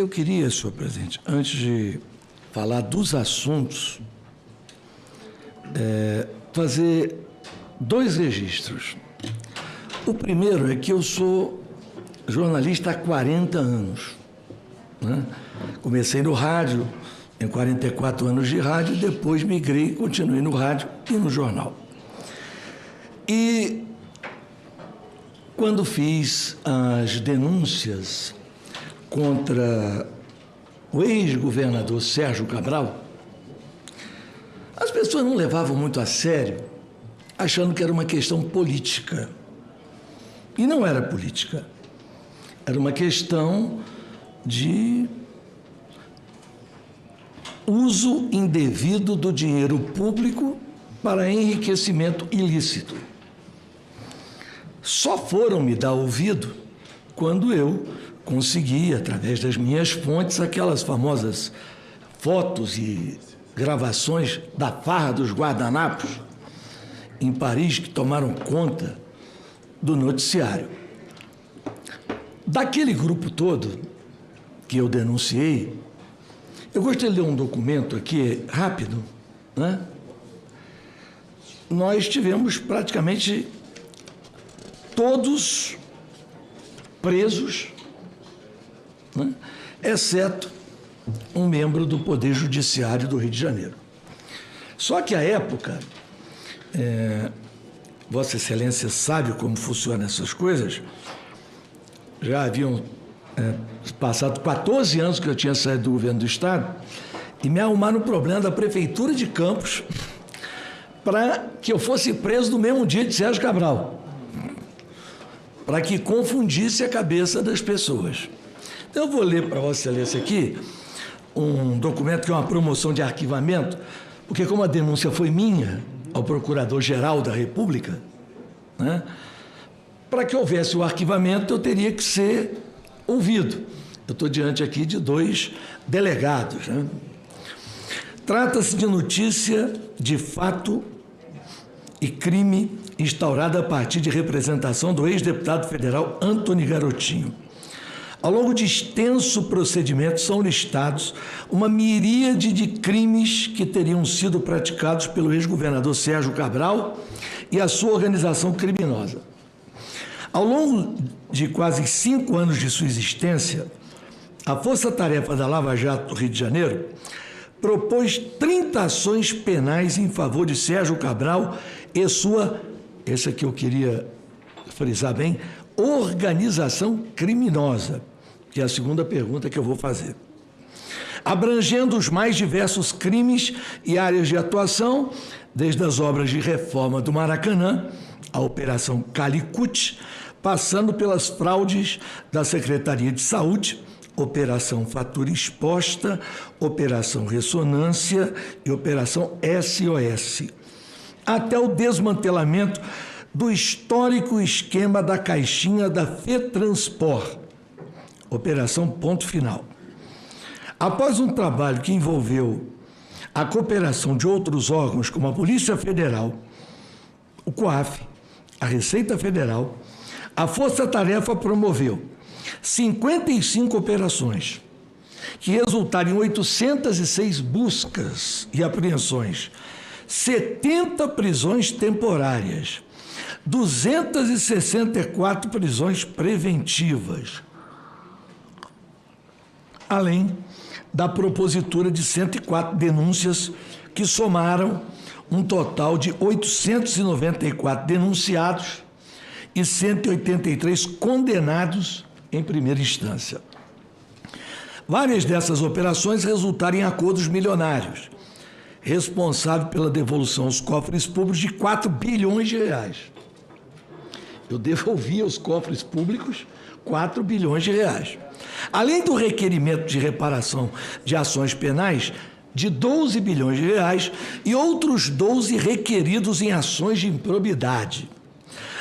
Eu queria, senhor presidente, antes de falar dos assuntos, fazer dois registros. O primeiro é que eu sou jornalista há 40 anos. Né? Comecei no rádio, em 44 anos de rádio, depois migrei e continuei no rádio e no jornal. E quando fiz as denúncias contra o ex-governador Sérgio Cabral, as pessoas não levavam muito a sério, achando que era uma questão política. E não era política. Era uma questão de uso indevido do dinheiro público para enriquecimento ilícito. Só foram me dar ouvido quando eu consegui, através das minhas fontes, aquelas famosas fotos e gravações da farra dos guardanapos em Paris, que tomaram conta do noticiário. Daquele grupo todo que eu denunciei, eu gostaria de ler um documento aqui, rápido, né? Nós tivemos praticamente todos presos, né? Exceto um membro do Poder Judiciário do Rio de Janeiro. Só que, à época, Vossa Excelência sabe como funcionam essas coisas, já haviam passado 14 anos que eu tinha saído do governo do Estado e me arrumaram um problema da Prefeitura de Campos para que eu fosse preso no mesmo dia de Sérgio Cabral, para que confundisse a cabeça das pessoas. Então, eu vou ler para Vossa Excelência aqui um documento que é uma promoção de arquivamento, porque como a denúncia foi minha ao Procurador-Geral da República, né, para que houvesse o arquivamento, eu teria que ser ouvido. Eu estou diante aqui de dois delegados. Né? Trata-se de notícia de fato e crime instaurada a partir de representação do ex-deputado federal Antony Garotinho. Ao longo de extenso procedimento, são listados uma miríade de crimes que teriam sido praticados pelo ex-governador Sérgio Cabral e a sua organização criminosa. Ao longo de quase 5 anos de sua existência, a Força Tarefa da Lava Jato do Rio de Janeiro propôs 30 ações penais em favor de Sérgio Cabral e sua, esse aqui eu queria frisar bem, organização criminosa, que é a segunda pergunta que eu vou fazer. Abrangendo os mais diversos crimes e áreas de atuação, desde as obras de reforma do Maracanã, a Operação Calicut, passando pelas fraudes da Secretaria de Saúde, Operação Fatura Exposta, Operação Ressonância e Operação SOS, até o desmantelamento do histórico esquema da caixinha da FETranspor, Operação Ponto Final. Após um trabalho que envolveu a cooperação de outros órgãos, como a Polícia Federal, o COAF, a Receita Federal, a Força Tarefa promoveu 55 operações, que resultaram em 806 buscas e apreensões, 70 prisões temporárias, 264 prisões preventivas, além da propositura de 104 denúncias, que somaram um total de 894 denunciados e 183 condenados em primeira instância. Várias dessas operações resultaram em acordos milionários, responsável pela devolução aos cofres públicos de 4 bilhões de reais. Eu devolvi aos cofres públicos 4 bilhões de reais. Além do requerimento de reparação de ações penais de 12 bilhões de reais e outros 12 requeridos em ações de improbidade.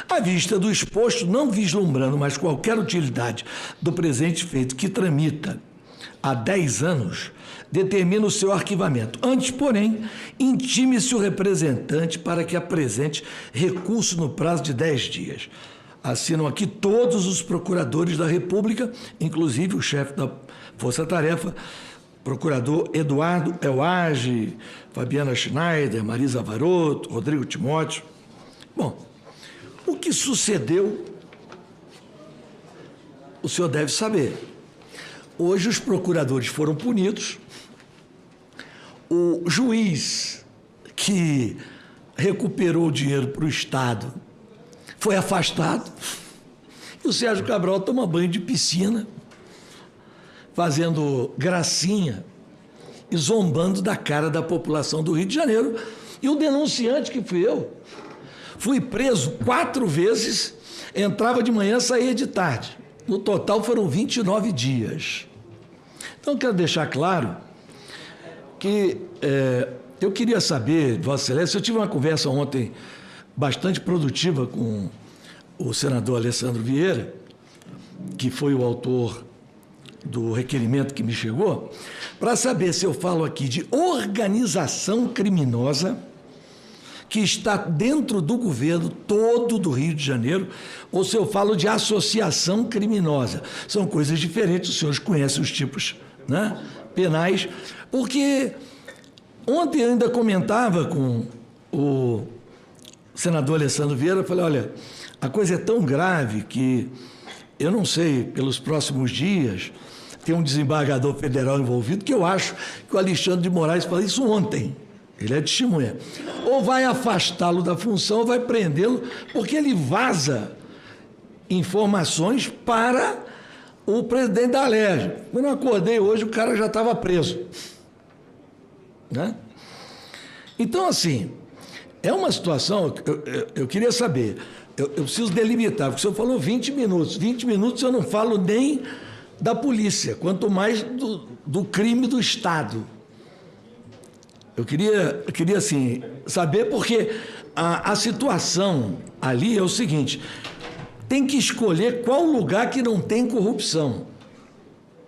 À vista do exposto, não vislumbrando mais qualquer utilidade do presente feito que tramita há 10 anos, determina o seu arquivamento. Antes, porém, intime-se o representante para que apresente recurso no prazo de 10 dias. Assinam aqui todos os procuradores da República, inclusive o chefe da Força-Tarefa, procurador Eduardo Elage, Fabiana Schneider, Marisa Varoto, Rodrigo Timóteo. Bom, o que sucedeu, o senhor deve saber. Hoje os procuradores foram punidos, o juiz que recuperou o dinheiro para o Estado foi afastado, e o Sérgio Cabral toma banho de piscina, fazendo gracinha e zombando da cara da população do Rio de Janeiro. E o denunciante, que fui eu, fui preso 4 vezes, entrava de manhã, saía de tarde. No total foram 29 dias. Então, quero deixar claro que eu queria saber, Vossa Excelência, eu tive uma conversa ontem bastante produtiva com o senador Alessandro Vieira, que foi o autor do requerimento que me chegou, para saber se eu falo aqui de organização criminosa que está dentro do governo todo do Rio de Janeiro, ou se eu falo de associação criminosa. São coisas diferentes, os senhores conhecem os tipos, né, penais, porque ontem eu ainda comentava com o senador Alessandro Vieira, eu falei, olha, a coisa é tão grave que eu não sei, pelos próximos dias, tem um desembargador federal envolvido, que eu acho que o Alexandre de Moraes falou isso ontem, ele é testemunha, ou vai afastá-lo da função, ou vai prendê-lo, porque ele vaza informações para o presidente da Alerj. Quando eu acordei hoje, o cara já estava preso, né? Então, assim, é uma situação, eu queria saber, eu preciso delimitar, porque o senhor falou 20 minutos. 20 minutos eu não falo nem da polícia, quanto mais do crime do Estado. Eu queria assim, saber, porque a situação ali é o seguinte, tem que escolher qual lugar que não tem corrupção.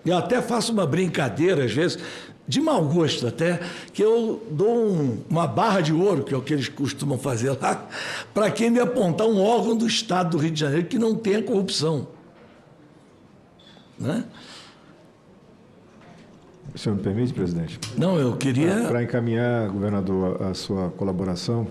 Eu até faço uma brincadeira, às vezes, de mau gosto até, que eu dou uma barra de ouro, que é o que eles costumam fazer lá, para quem me apontar um órgão do Estado do Rio de Janeiro que não tenha corrupção. Né? O senhor me permite, presidente? Não, eu queria... Para encaminhar, governador, a sua colaboração,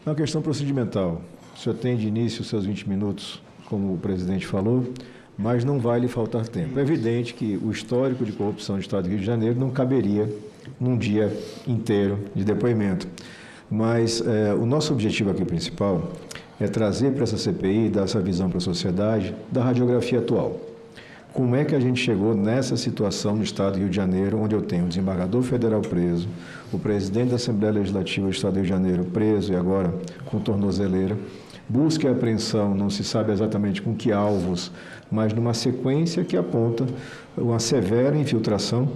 é uma questão procedimental. O senhor tem de início os seus 20 minutos, como o presidente falou, mas não vai lhe faltar tempo. É evidente que o histórico de corrupção do Estado do Rio de Janeiro não caberia num dia inteiro de depoimento. Mas o nosso objetivo aqui principal é trazer para essa CPI, dar essa visão para a sociedade da radiografia atual. Como é que a gente chegou nessa situação no Estado do Rio de Janeiro, onde eu tenho o desembargador federal preso, o presidente da Assembleia Legislativa do Estado do Rio de Janeiro preso e agora com tornozeleira, busca e apreensão, não se sabe exatamente com que alvos, mas numa sequência que aponta uma severa infiltração.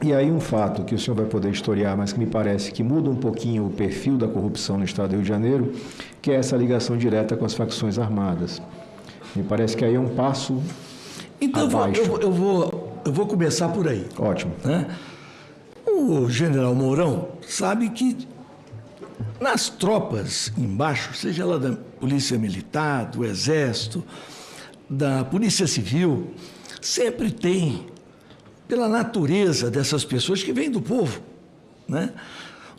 E aí um fato que o senhor vai poder historiar, mas que me parece que muda um pouquinho o perfil da corrupção no Estado do Rio de Janeiro, que é essa ligação direta com as facções armadas. Me parece que aí é um passo abaixo. Eu vou começar por aí. Ótimo. Né? O general Mourão sabe que nas tropas embaixo, seja lá da Polícia Militar, do Exército, da Polícia Civil, sempre tem, pela natureza dessas pessoas que vêm do povo, né,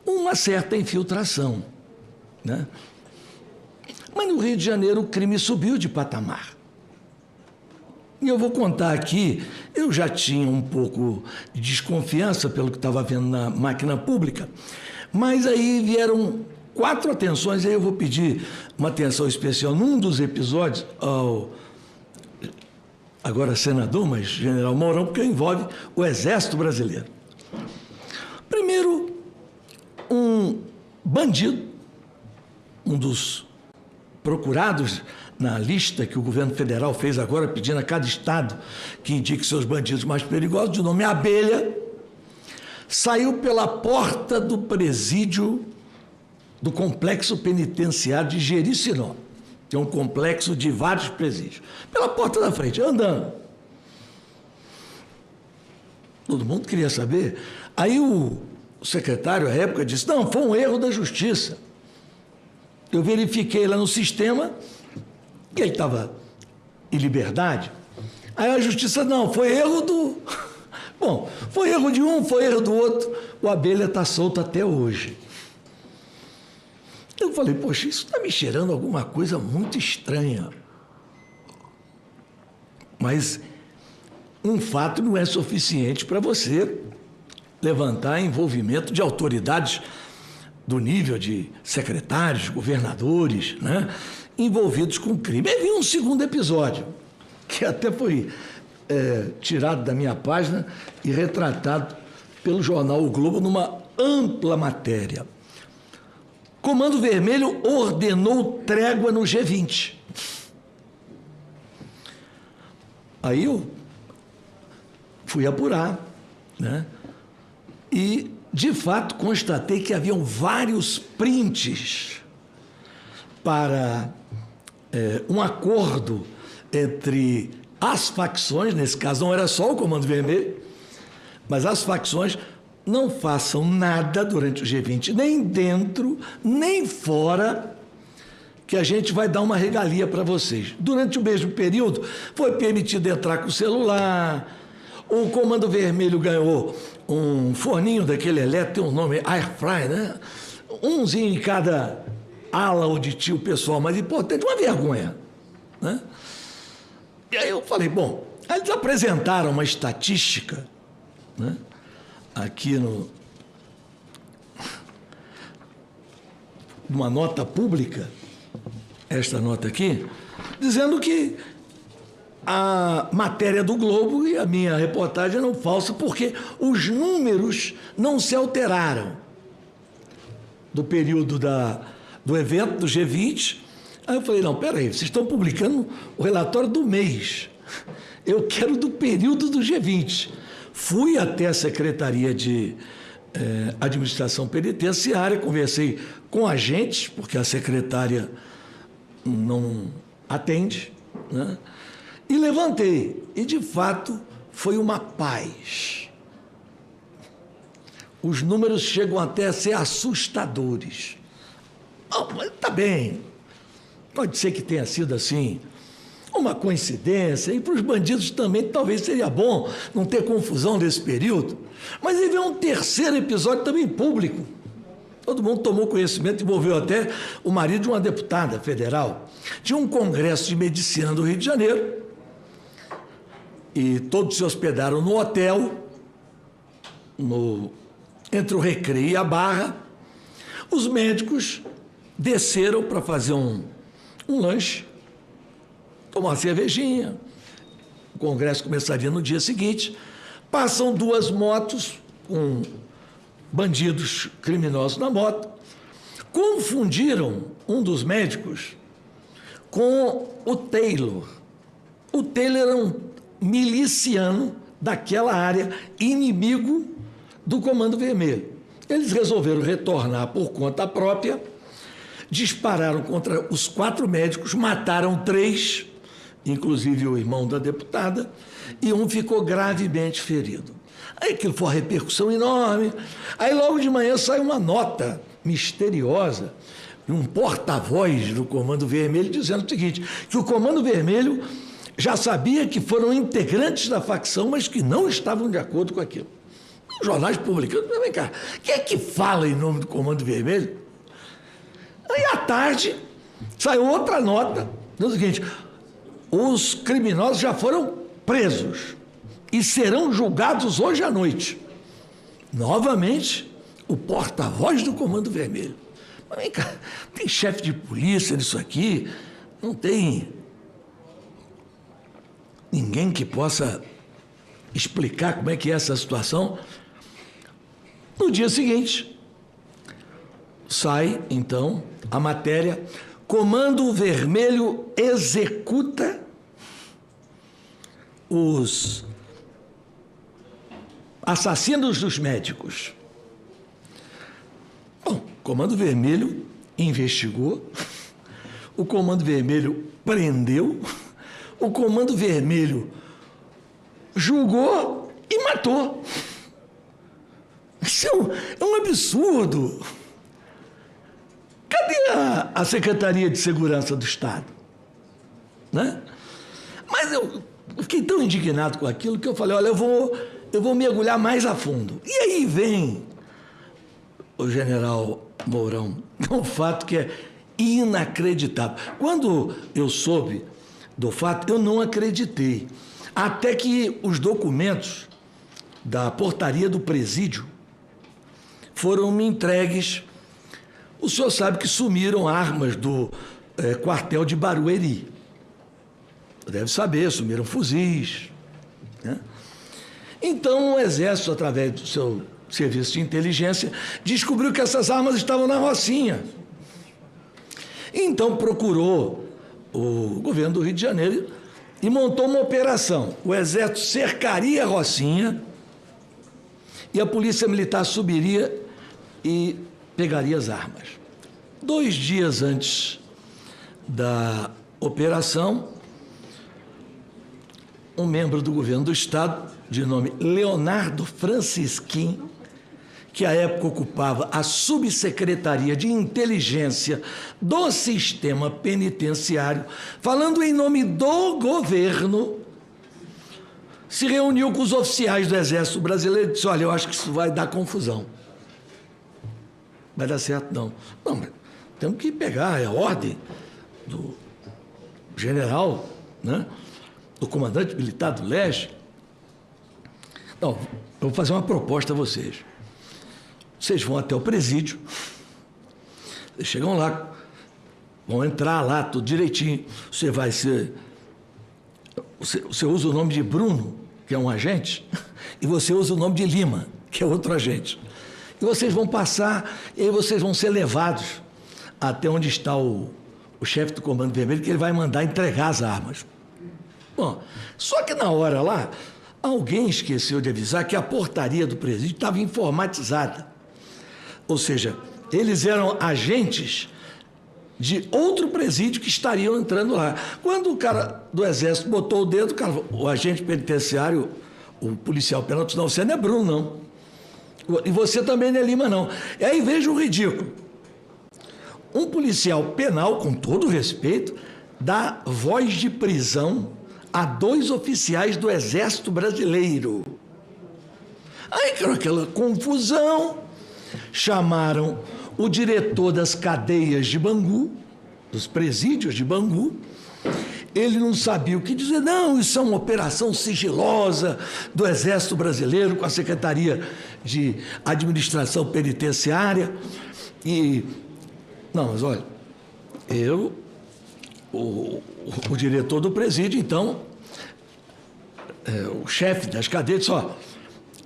uma certa infiltração. Né? Mas no Rio de Janeiro o crime subiu de patamar. E eu vou contar aqui, eu já tinha um pouco de desconfiança pelo que estava vendo na máquina pública, mas aí vieram 4 atenções, aí eu vou pedir uma atenção especial num dos episódios ao, agora senador, mas general Mourão, porque envolve o Exército Brasileiro. Primeiro, um bandido, um dos procurados na lista que o governo federal fez agora, pedindo a cada estado que indique seus bandidos mais perigosos, de nome Abelha, saiu pela porta do presídio do complexo penitenciário de Jericinó. Tem um complexo de vários presídios. Pela porta da frente, andando. Todo mundo queria saber. Aí o secretário, à época, disse, não, foi um erro da justiça. Eu verifiquei lá no sistema, e ele estava em liberdade, Aí a justiça, não, foi erro do... Bom, foi erro de um, foi erro do outro. O Abelha está solto até hoje. Eu falei, poxa, isso está me cheirando alguma coisa muito estranha. Mas um fato não é suficiente para você levantar envolvimento de autoridades do nível de secretários, governadores, né, envolvidos com crime. Aí vi um segundo episódio, que até foi tirado da minha página e retratado pelo jornal O Globo numa ampla matéria. Comando Vermelho ordenou trégua no G20. Aí eu fui apurar, né? E, de fato, constatei que haviam vários prints para um acordo entre as facções, nesse caso não era só o Comando Vermelho, mas as facções não façam nada durante o G20, nem dentro, nem fora, que a gente vai dar uma regalia para vocês. Durante o mesmo período, foi permitido entrar com o celular, o Comando Vermelho ganhou um forninho daquele elétrico, tem um nome, air fry, né? Umzinho em cada ala auditiva pessoal mais importante, uma vergonha, né? E aí eu falei, bom, eles apresentaram uma estatística, né? Aqui numa nota pública, esta nota aqui, dizendo que a matéria do Globo e a minha reportagem eram falsas porque os números não se alteraram do período do evento do G20. Aí eu falei, não, peraí, vocês estão publicando o relatório do mês. Eu quero do período do G20. Fui até a Secretaria de Administração Penitenciária, conversei com agentes, porque a secretária não atende, né? E levantei. E, de fato, foi uma paz. Os números chegam até a ser assustadores. Oh, mas tá bem. Pode ser que tenha sido assim, uma coincidência, e para os bandidos também talvez seria bom não ter confusão nesse período. Mas aí veio um terceiro episódio também público. Todo mundo tomou conhecimento, envolveu até o marido de uma deputada federal. Tinha um congresso de medicina do Rio de Janeiro, e todos se hospedaram no hotel, entre o Recreio e a Barra. Os médicos desceram para fazer um lanche, tomar uma cervejinha. O congresso começaria no dia seguinte. Passam duas motos com bandidos criminosos na moto. Confundiram um dos médicos com o Taylor. O Taylor era um miliciano daquela área, inimigo do Comando Vermelho. Eles resolveram retornar por conta própria, dispararam contra os 4 médicos, mataram 3, inclusive o irmão da deputada, e um ficou gravemente ferido. Aí aquilo foi uma repercussão enorme. Aí logo de manhã saiu uma nota misteriosa de um porta-voz do Comando Vermelho dizendo o seguinte, que o Comando Vermelho já sabia que foram integrantes da facção, mas que não estavam de acordo com aquilo. Os jornais publicando, vem cá, quem é que fala em nome do Comando Vermelho? Aí à tarde saiu outra nota, dizendo o seguinte, os criminosos já foram presos e serão julgados hoje à noite. Novamente, o porta-voz do Comando Vermelho. Mas vem cá, tem chefe de polícia nisso aqui, não tem ninguém que possa explicar como é que é essa situação. No dia seguinte, sai, então, a matéria, Comando Vermelho executa os assassinos dos médicos. Bom, o Comando Vermelho investigou, o Comando Vermelho prendeu, o Comando Vermelho julgou e matou. Isso é um absurdo. Cadê a Secretaria de Segurança do Estado? Né? Mas eu Eu fiquei tão indignado com aquilo que eu falei, olha, eu vou mergulhar mais a fundo. E aí vem o general Mourão, um fato que é inacreditável. Quando eu soube do fato, eu não acreditei. Até que os documentos da portaria do presídio foram me entregues. O senhor sabe que sumiram armas do quartel de Barueri. Deve saber, sumiram fuzis, né? Então o Exército, através do seu serviço de inteligência, descobriu que essas armas estavam na Rocinha. Então procurou o governo do Rio de Janeiro e montou uma operação. O Exército cercaria a Rocinha e a Polícia Militar subiria e pegaria as armas. 2 dias antes da operação, um membro do governo do Estado, de nome Leonardo Francisquim, que à época ocupava a subsecretaria de inteligência do sistema penitenciário, falando em nome do governo, se reuniu com os oficiais do Exército Brasileiro e disse, olha, eu acho que isso vai dar confusão. Vai dar certo, não. Não, mas temos que pegar a ordem do general, né? Do comandante militar do leste. Não, eu vou fazer uma proposta a vocês. Vocês vão até o presídio, vocês chegam lá, vão entrar lá, tudo direitinho. Você vai ser... Você usa o nome de Bruno, que é um agente, e você usa o nome de Lima, que é outro agente. E vocês vão passar, e aí vocês vão ser levados até onde está o chefe do Comando Vermelho, que ele vai mandar entregar as armas. Bom, só que na hora lá, alguém esqueceu de avisar que a portaria do presídio estava informatizada. Ou seja, eles eram agentes de outro presídio que estariam entrando lá. Quando o cara do Exército botou o dedo, o agente penitenciário, o policial penal, disse, não, você não é Bruno, não. E você também não é Lima, não. E aí veja o ridículo. Um policial penal, com todo respeito, dá voz de prisão a 2 oficiais do Exército Brasileiro. Aí, aquela confusão, chamaram o diretor das cadeias de Bangu, dos presídios de Bangu. Ele não sabia o que dizer. Não, isso é uma operação sigilosa do Exército Brasileiro com a Secretaria de Administração Penitenciária. E... Não, mas olha, o diretor do presídio, então, o chefe das cadeias, disse, ó,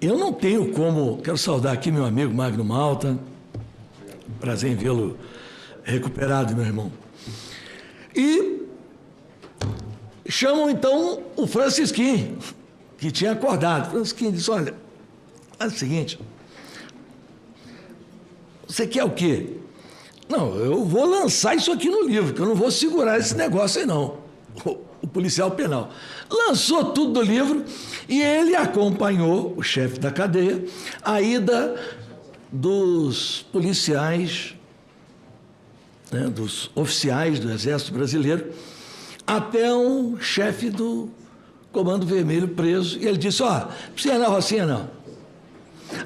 eu não tenho como... Quero saudar aqui meu amigo Magno Malta. Prazer em vê-lo recuperado, meu irmão. E chamam, então, o Francisquim, que tinha acordado. O Francisquim disse, olha, é o seguinte, você quer o quê? Não, eu vou lançar isso aqui no livro, que eu não vou segurar esse negócio aí, não. O policial penal lançou tudo do livro e ele acompanhou, o chefe da cadeia, a ida dos policiais, né, dos oficiais do Exército Brasileiro, até um chefe do Comando Vermelho preso. E ele disse, ó, não precisa ir na Rocinha, não.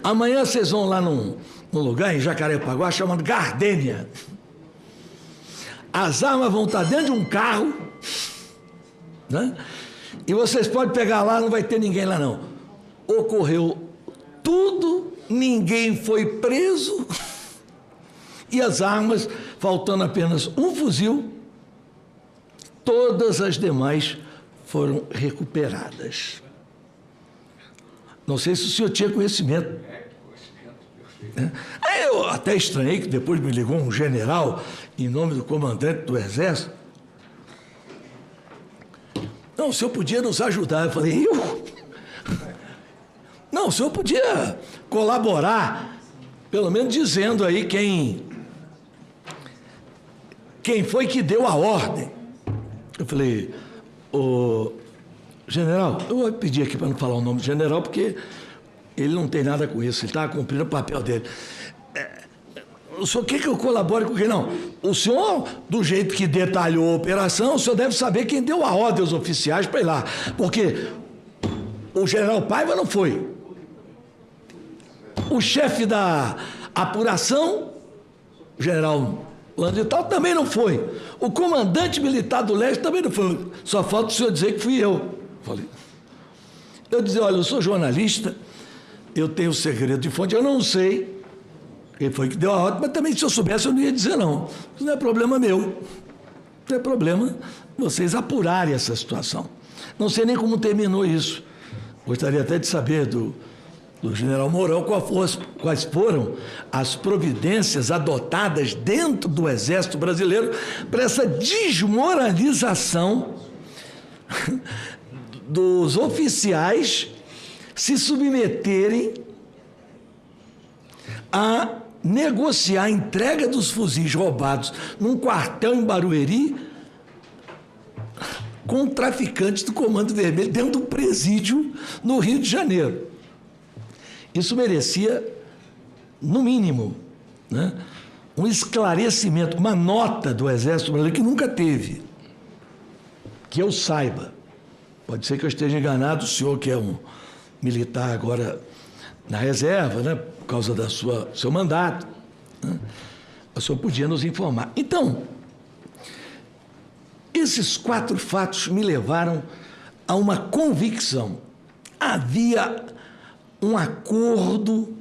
Amanhã vocês vão lá num lugar em Jacarepaguá chamado Gardênia. As armas vão estar dentro de um carro, né? E vocês podem pegar lá, não vai ter ninguém lá, não. Ocorreu tudo, ninguém foi preso, e as armas, faltando apenas um fuzil, todas as demais foram recuperadas. Não sei se o senhor tinha conhecimento. Aí eu até estranhei que depois me ligou um general em nome do comandante do Exército. Não, o senhor podia nos ajudar. Eu falei, eu? Não, o senhor podia colaborar, pelo menos dizendo aí quem foi que deu a ordem. Eu falei, ô general, eu vou pedir aqui para não falar o nome do general, porque ele não tem nada com isso, ele está cumprindo o papel dele. o senhor quer que eu colabore com quem? Não. O senhor, do jeito que detalhou a operação, o senhor deve saber quem deu a ordem aos oficiais para ir lá. Porque o general Paiva não foi. O chefe da apuração, o general Landrital, também não foi. O comandante militar do Leste também não foi. Só falta o senhor dizer que fui eu. Eu dizia, olha, eu sou jornalista, eu tenho segredo de fonte, eu não sei quem foi que deu a ordem, mas também se eu soubesse eu não ia dizer não. Isso não é problema meu. Não é problema vocês apurarem essa situação. Não sei nem como terminou isso. Gostaria até de saber do general Mourão quais foram as providências adotadas dentro do Exército Brasileiro para essa desmoralização dos oficiais se submeterem a negociar a entrega dos fuzis roubados num quartel em Barueri com traficantes do Comando Vermelho dentro do presídio no Rio de Janeiro. Isso merecia, no mínimo, né, um esclarecimento, uma nota do Exército Brasileiro que nunca teve, que eu saiba. Pode ser que eu esteja enganado, o senhor que é um militar agora na reserva, né, por causa do seu mandato, né, o senhor podia nos informar. Então, esses 4 fatos me levaram a uma convicção. Havia um acordo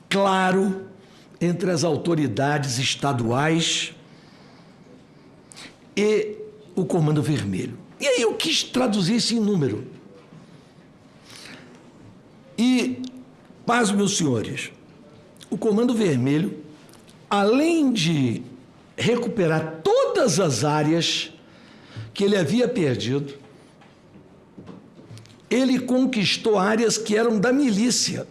claro entre as autoridades estaduais e o Comando Vermelho. E aí eu quis traduzir isso em número. E, paz, meus senhores, o Comando Vermelho, além de recuperar todas as áreas que ele havia perdido, ele conquistou áreas que eram da milícia.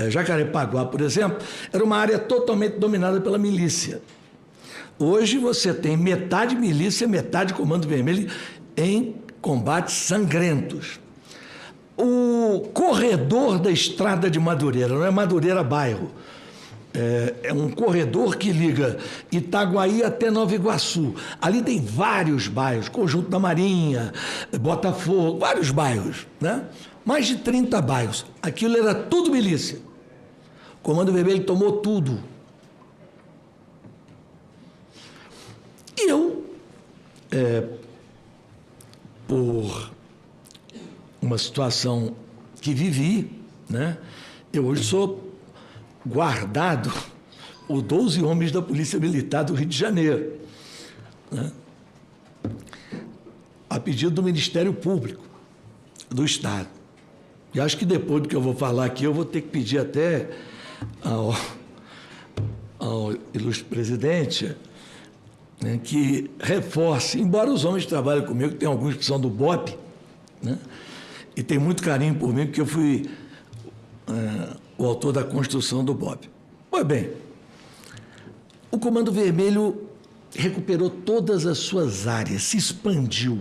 Jacarepaguá, por exemplo, era uma área totalmente dominada pela milícia. Hoje você tem metade milícia, metade Comando Vermelho em combates sangrentos. O corredor da estrada de Madureira, não é Madureira bairro, é um corredor que liga Itaguaí até Nova Iguaçu. Ali tem vários bairros, Conjunto da Marinha, Botafogo, vários bairros, né? Mais de 30 bairros. Aquilo era tudo milícia. O Comando Vermelho tomou tudo. E eu, por uma situação que vivi, né? Eu hoje sou guardado por 12 homens da Polícia Militar do Rio de Janeiro, né? A pedido do Ministério Público do Estado. E acho que depois do que eu vou falar aqui, eu vou ter que pedir até ao ilustre presidente, né, que reforce, embora os homens que trabalham comigo, tem alguns que são do BOP, né, e tem muito carinho por mim, porque eu fui o autor da construção do BOP. Pois bem, o Comando Vermelho recuperou todas as suas áreas, se expandiu,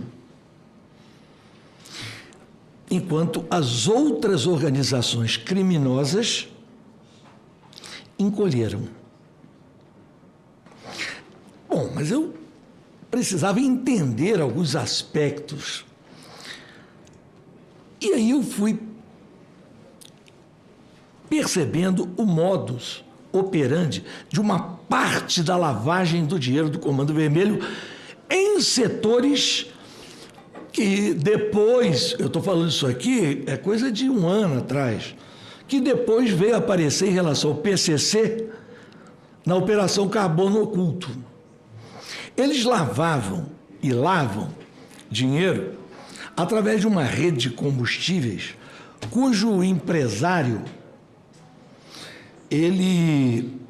enquanto as outras organizações criminosas encolheram. Bom, mas eu precisava entender alguns aspectos. E aí eu fui percebendo o modus operandi de uma parte da lavagem do dinheiro do Comando Vermelho em setores que depois, eu estou falando isso aqui, é coisa de 1 ano atrás, que depois veio aparecer em relação ao PCC na Operação Carbono Oculto. Eles lavavam e lavam dinheiro através de uma rede de combustíveis cujo empresário, ele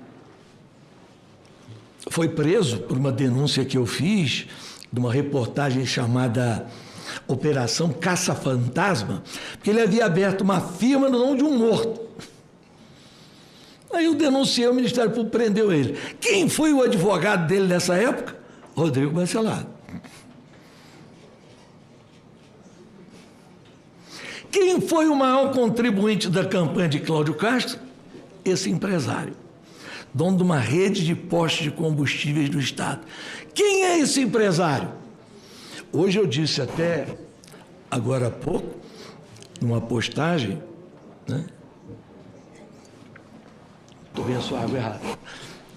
foi preso por uma denúncia que eu fiz de uma reportagem chamada Operação Caça-Fantasma, porque ele havia aberto uma firma no nome de um morto. Aí eu denunciei, o Ministério Público prendeu ele. Quem foi o advogado dele nessa época? Rodrigo Bacelar. Quem foi o maior contribuinte da campanha de Cláudio Castro? esse empresário, dono de uma rede de postos de combustíveis do Estado. Quem é esse empresário? Hoje eu disse até, agora há pouco, numa postagem, né? Estou vendo a sua água errada.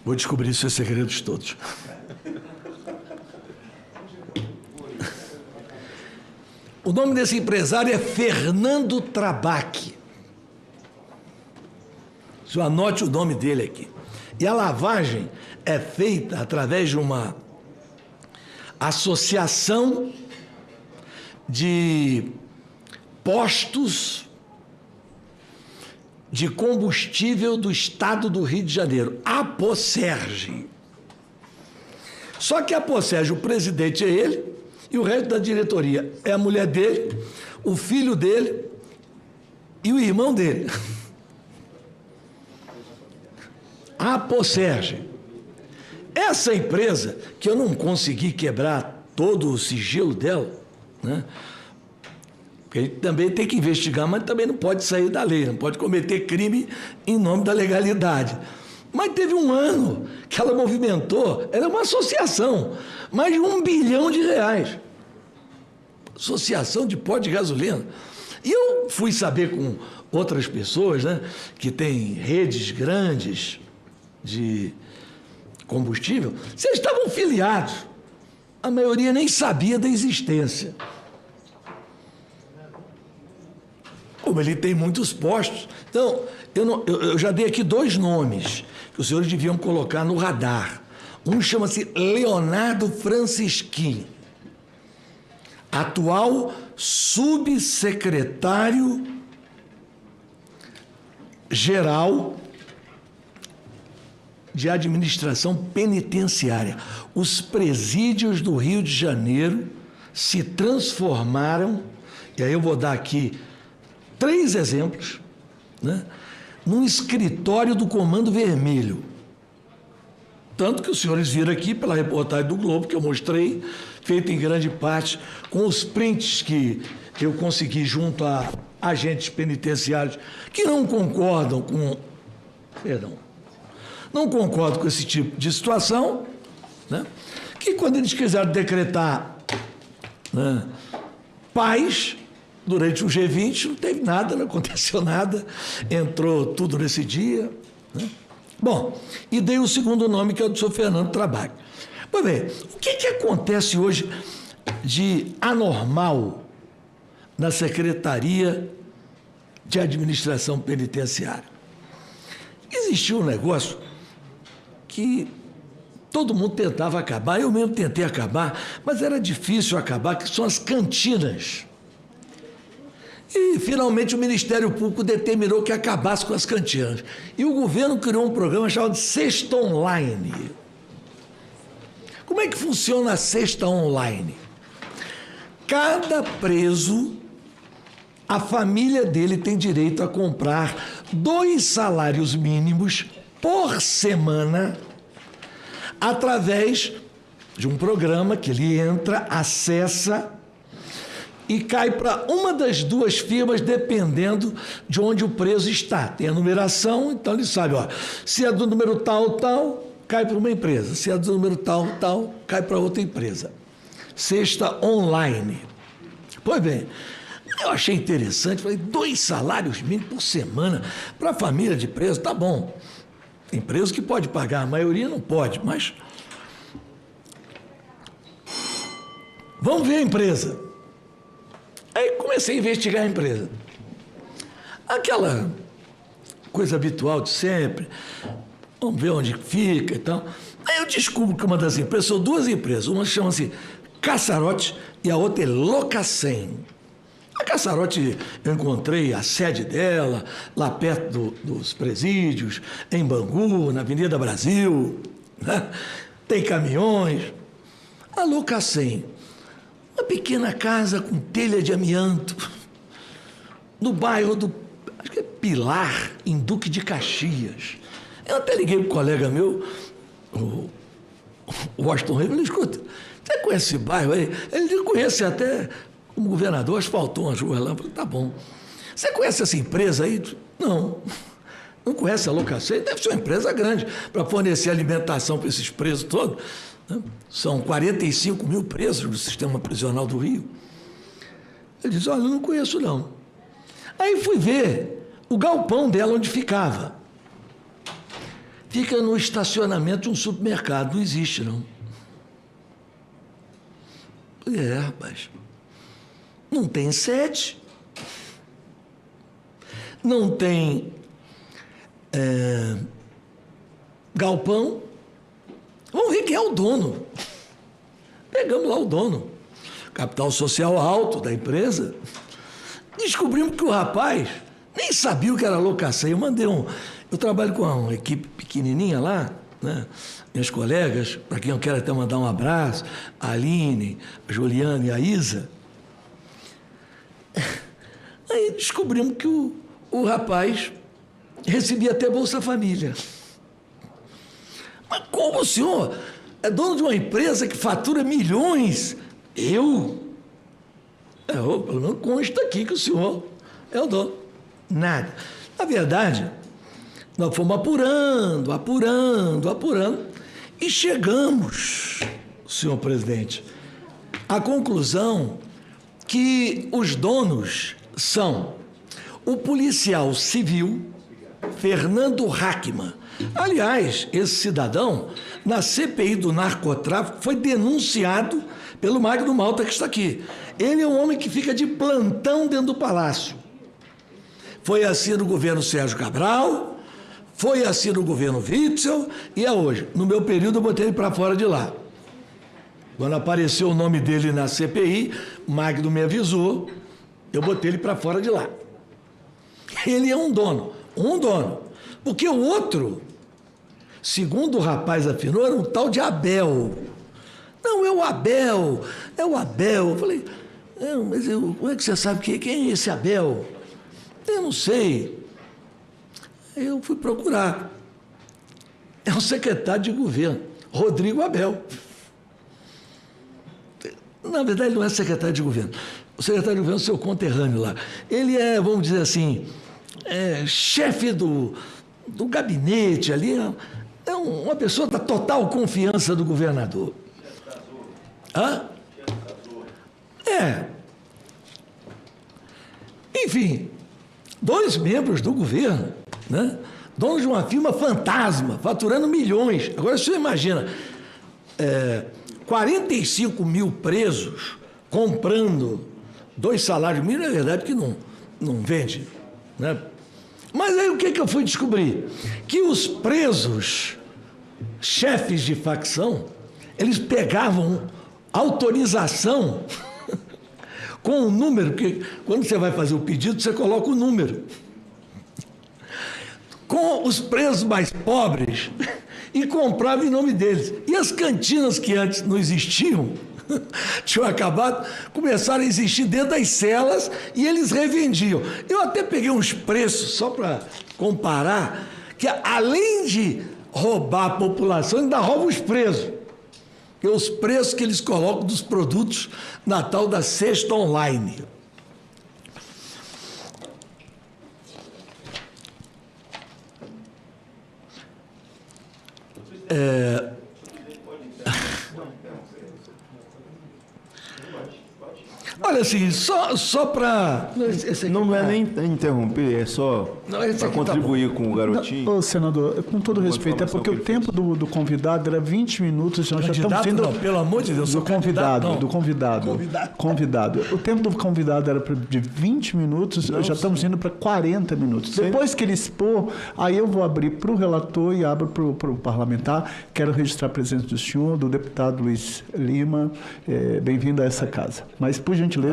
Vou descobrir seus segredos todos. O nome desse empresário é Fernando Trabac. Você anote o nome dele aqui. E a lavagem é feita através de uma associação de postos de combustível do Estado do Rio de Janeiro, a Aposerge. Só que a Aposerge, o presidente é ele, e o resto da diretoria é a mulher dele, o filho dele e o irmão dele. A Aposerge. Essa empresa, que eu não consegui quebrar todo o sigilo dela, né? Porque a gente também tem que investigar, mas também não pode sair da lei, não pode cometer crime em nome da legalidade. Mas teve um ano que ela movimentou, ela é uma associação, mais de R$1 bilhão. Associação de pó de gasolina. E eu fui saber com outras pessoas, né, que têm redes grandes de combustível, se eles estavam filiados. A maioria nem sabia da existência. Como ele tem muitos postos. Então, eu já dei aqui 2 nomes que os senhores deviam colocar no radar. Um chama-se Leonardo Francisquim, atual subsecretário-geral de Administração Penitenciária. Os presídios do Rio de Janeiro se transformaram, e aí eu vou dar aqui 3 exemplos, né, num escritório do Comando Vermelho. Tanto que os senhores viram aqui pela reportagem do Globo, que eu mostrei, feita em grande parte com os prints que eu consegui junto a agentes penitenciários que não concordam com... não concordam com esse tipo de situação, né, que quando eles quiseram decretar, né, paz durante o G20, não teve nada, não aconteceu nada, entrou tudo nesse dia, né? Bom, e dei o segundo nome, que é o do senhor Fernando Trabac. Pois bem, o que acontece hoje de anormal na Secretaria de Administração Penitenciária? Existiu um negócio que todo mundo tentava acabar, eu mesmo tentei acabar, mas era difícil acabar, que são as cantinas. E, finalmente, o Ministério Público determinou que acabasse com as cantinas. E o governo criou um programa chamado Cesta Online. Como é que funciona a Cesta Online? Cada preso, a família dele tem direito a comprar 2 salários mínimos por semana através de um programa que ele entra, acessa e cai para uma das 2 firmas, dependendo de onde o preso está. Tem a numeração, então ele sabe, ó, se é do número tal, tal, cai para uma empresa. Se é do número tal, tal, cai para outra empresa. Cesta Online. Pois bem, eu achei interessante, falei, 2 salários mínimos por semana para a família de preso, tá bom. Tem preso que pode pagar, a maioria não pode, mas... Vamos ver a empresa. Aí comecei a investigar a empresa. Aquela coisa habitual de sempre, vamos ver onde fica e tal. Aí eu descubro que uma das empresas, são 2 empresas, uma chama-se Caçarote e a outra é Locacem. A Caçarote, eu encontrei a sede dela, lá perto dos presídios, em Bangu, na Avenida Brasil, né? Tem caminhões. A Locacem, uma pequena casa com telha de amianto, no bairro do, acho que é Pilar, em Duque de Caxias. Eu até liguei para um colega meu, o Washington Reis, falei, escuta, você conhece esse bairro aí? Ele conhece até como governador, asfaltou umas ruas lá. Eu falei, tá bom. Você conhece essa empresa aí? Não. Não conhece a Locacei? Deve ser uma empresa grande para fornecer alimentação para esses presos todos. Né? São 45 mil presos no sistema prisional do Rio. Ele diz, olha, eu não conheço não. Aí fui ver o galpão dela onde ficava. Fica no estacionamento de um supermercado, não existe não. Rapaz, não tem sede, não tem galpão. Vamos ver quem é o dono. Pegamos lá o dono, capital social alto da empresa. Descobrimos que o rapaz nem sabia o que era Locacei. Eu trabalho com uma equipe pequenininha lá, né? Minhas colegas, para quem eu quero até mandar um abraço, a Aline, a Juliana e a Isa. Aí descobrimos que o rapaz recebia até Bolsa Família. Mas como o senhor é dono de uma empresa que fatura milhões? Pelo menos consta aqui que o senhor é o dono. Nada. Na verdade, nós fomos apurando, e chegamos, senhor presidente, à conclusão que os donos são o policial civil Fernando Hackman. Aliás, esse cidadão, na CPI do narcotráfico, foi denunciado pelo Magno Malta, que está aqui. Ele é um homem que fica de plantão dentro do palácio. Foi assim no governo Sérgio Cabral, foi assim no governo Witzel e é hoje. No meu período eu botei ele para fora de lá. Quando apareceu o nome dele na CPI, o Magno me avisou, eu botei ele para fora de lá. Ele é um dono. Porque o outro, segundo o rapaz afinou, era um tal de Abel. Não, é o Abel. Eu falei, mas como é que você sabe quem é esse Abel? Eu não sei. Eu fui procurar. É o secretário de governo, Rodrigo Abel. Na verdade, ele não é secretário de governo. O secretário de governo é o seu conterrâneo lá. Ele é, vamos dizer assim, chefe do gabinete ali. É uma pessoa da total confiança do governador. Hã? Enfim, 2 membros do governo, né? Donos de uma firma fantasma, faturando milhões. Agora, você imagina, 45 mil presos comprando 2 salários mínimos, é verdade que não vende, né? Mas aí o que eu fui descobrir? Que os presos, chefes de facção, eles pegavam autorização com o número, porque quando você vai fazer o pedido, você coloca o número. Com os presos mais pobres e comprava em nome deles. E as cantinas que antes não existiam, tinham acabado, começaram a existir dentro das celas e eles revendiam. Eu até peguei uns preços, só para comparar, que além de roubar a população, ainda roubam os presos. Que os preços que eles colocam dos produtos na tal da cesta online. Olha assim, só para... Não é nem interromper, é só para contribuir com o garotinho. Ô, senador, com todo respeito, é porque o tempo do convidado era 20 minutos, nós já estamos tendo... Não, pelo amor de Deus, do convidado. O tempo do convidado era de 20 minutos, já estamos indo para 40 minutos. Depois que ele expor, aí eu vou abrir para o relator e abro para o parlamentar. Quero registrar a presença do senhor, do deputado Luiz Lima. Bem-vindo a essa casa. Mas, por gentileza,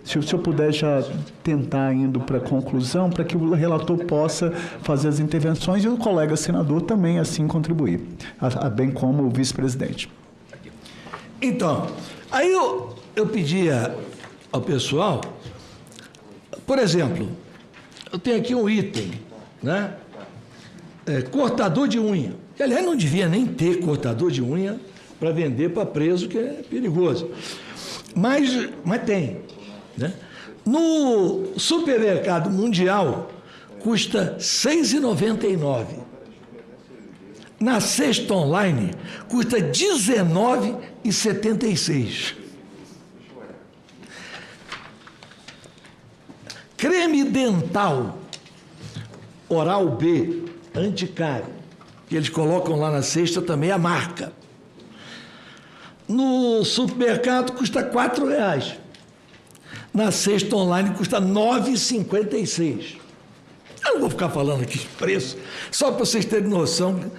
se o senhor puder já tentar indo para a conclusão, para que o relator possa fazer as intervenções e o colega senador também assim contribuir, bem como o vice-presidente. Então, aí eu pedia ao pessoal, por exemplo, eu tenho aqui um item, né? Cortador de unha. Que, aliás, não devia nem ter cortador de unha para vender para preso, que é perigoso. Mas tem, né? No supermercado mundial, custa R$ 6,99. Na cesta online, custa R$ 19,76. Creme dental Oral-B, anticário, que eles colocam lá na cesta também a marca. No supermercado custa R$ 4,00. Na cesta online custa R$ 9,56. Eu não vou ficar falando aqui de preço, só para vocês terem noção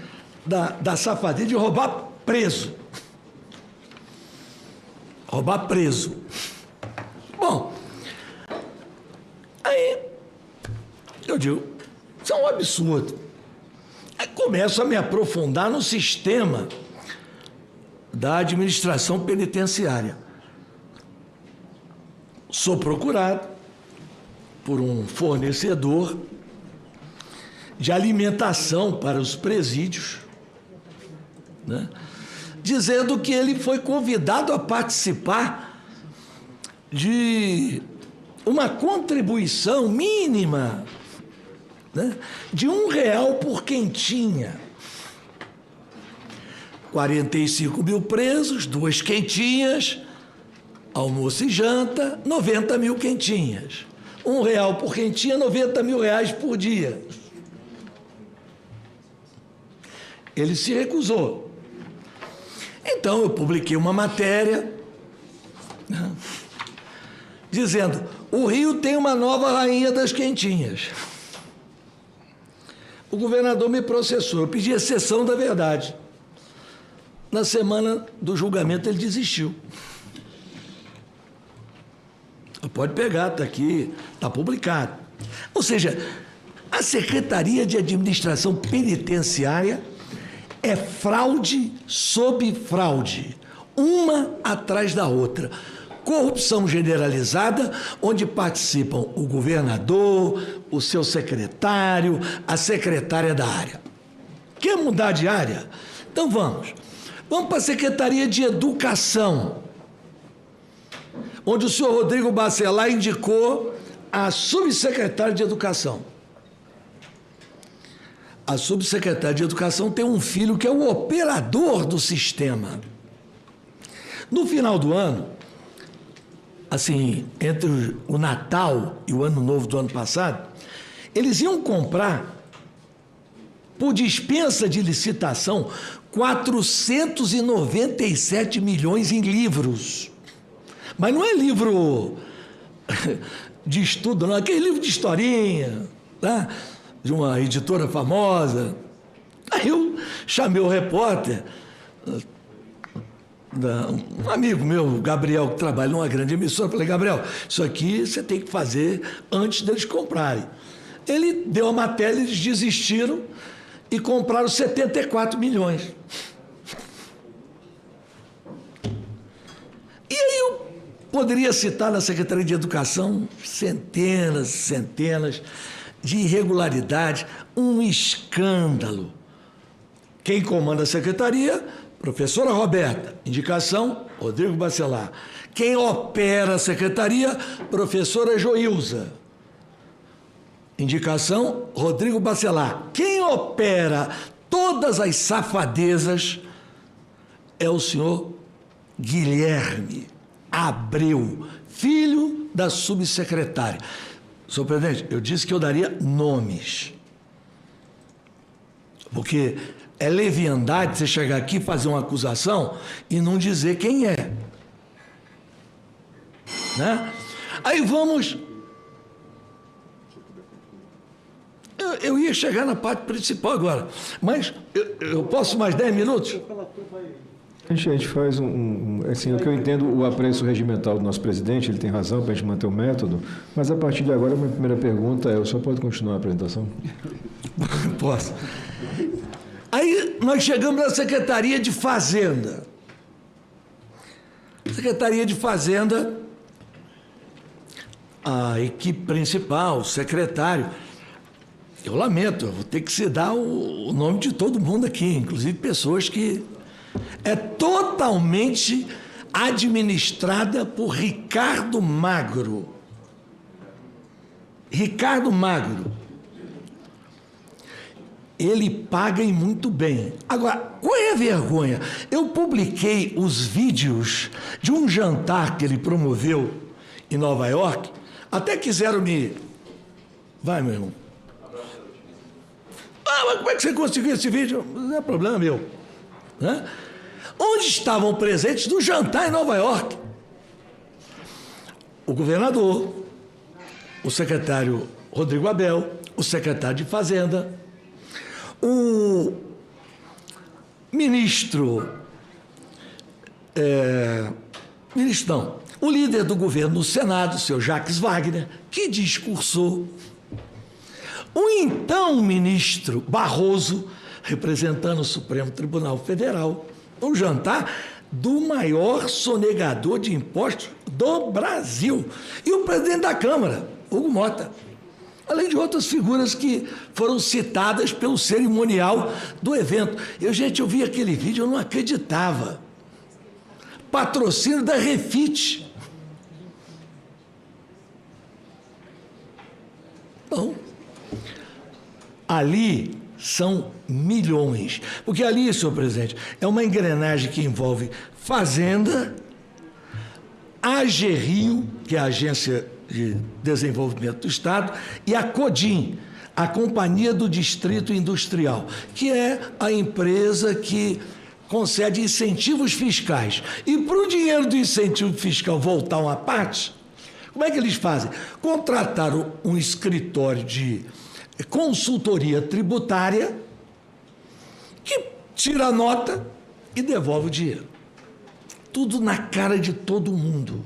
da safadeza de roubar preso. Roubar preso. Bom, aí eu digo, isso é um absurdo. Aí começo a me aprofundar no sistema da administração penitenciária. Sou procurado por um fornecedor de alimentação para os presídios, né, dizendo que ele foi convidado a participar de uma contribuição mínima, né, de R$ 1 por quentinha. 45 mil presos, 2 quentinhas, almoço e janta, 90 mil quentinhas. R$ 1 por quentinha, 90 mil reais por dia. Ele se recusou. Então eu publiquei uma matéria, né, dizendo: o Rio tem uma nova rainha das quentinhas. O governador me processou, eu pedi exceção da verdade. Na semana do julgamento ele desistiu. Pode pegar, está aqui, está publicado. Ou seja, a Secretaria de Administração Penitenciária é fraude sob fraude, uma atrás da outra. Corrupção generalizada, onde participam o governador, o seu secretário, a secretária da área. Quer mudar de área? Então vamos. Vamos para a Secretaria de Educação, onde o senhor Rodrigo Bacelar indicou a subsecretária de Educação. A subsecretária de Educação tem um filho que é o operador do sistema. No final do ano, assim, entre o Natal e o Ano Novo do ano passado, eles iam comprar, por dispensa de licitação, 497 milhões em livros. Mas não é livro de estudo, não. Aquele livro de historinha, tá? De uma editora famosa. Aí eu chamei o repórter, um amigo meu, Gabriel, que trabalha numa grande emissora. Falei: Gabriel, isso aqui você tem que fazer antes deles comprarem. Ele deu a matéria, eles desistiram e compraram 74 milhões. E aí eu poderia citar na Secretaria de Educação centenas e centenas de irregularidades, um escândalo. Quem comanda a secretaria? Professora Roberta. Indicação, Rodrigo Bacelar. Quem opera a secretaria? Professora Joilza. Indicação, Rodrigo Bacelar. Quem opera todas as safadezas é o senhor Guilherme Abreu, filho da subsecretária. Senhor presidente, eu disse que eu daria nomes, porque é leviandade você chegar aqui e fazer uma acusação e não dizer quem é, né? Aí vamos... Eu ia chegar na parte principal agora, mas eu posso mais 10 minutos? A gente faz assim, o que eu entendo, o apreço regimental do nosso presidente, ele tem razão para a gente manter o método, mas a partir de agora a minha primeira pergunta é: o senhor pode continuar a apresentação? Posso. Aí nós chegamos na Secretaria de Fazenda. Secretaria de Fazenda, a equipe principal, o secretário, eu lamento, eu vou ter que citar o nome de todo mundo aqui, inclusive pessoas que é totalmente administrada por Ricardo Magro. Ricardo Magro. ele paga e muito bem. Agora, qual é a vergonha? Eu publiquei os vídeos de um jantar que ele promoveu em Nova York, até quiseram me... Vai, meu irmão. Ah, mas como é que você conseguiu esse vídeo? Não é problema meu. Né? Onde estavam presentes no jantar em Nova York? O governador, o secretário Rodrigo Abel, o secretário de Fazenda, o o líder do governo no Senado, o seu Jacques Wagner, que discursou. O então ministro Barroso, representando o Supremo Tribunal Federal, um jantar do maior sonegador de impostos do Brasil. E o presidente da Câmara, Hugo Mota, além de outras figuras que foram citadas pelo cerimonial do evento. Eu vi aquele vídeo, eu não acreditava. Patrocínio da Refit. Bom, ali são milhões. Porque ali, senhor presidente, é uma engrenagem que envolve Fazenda, AGRIO, que é a Agência de Desenvolvimento do Estado, e a CODIM, a Companhia do Distrito Industrial, que é a empresa que concede incentivos fiscais. E para o dinheiro do incentivo fiscal voltar uma parte, como é que eles fazem? Contrataram um escritório de consultoria tributária que tira a nota e devolve o dinheiro. Tudo na cara de todo mundo.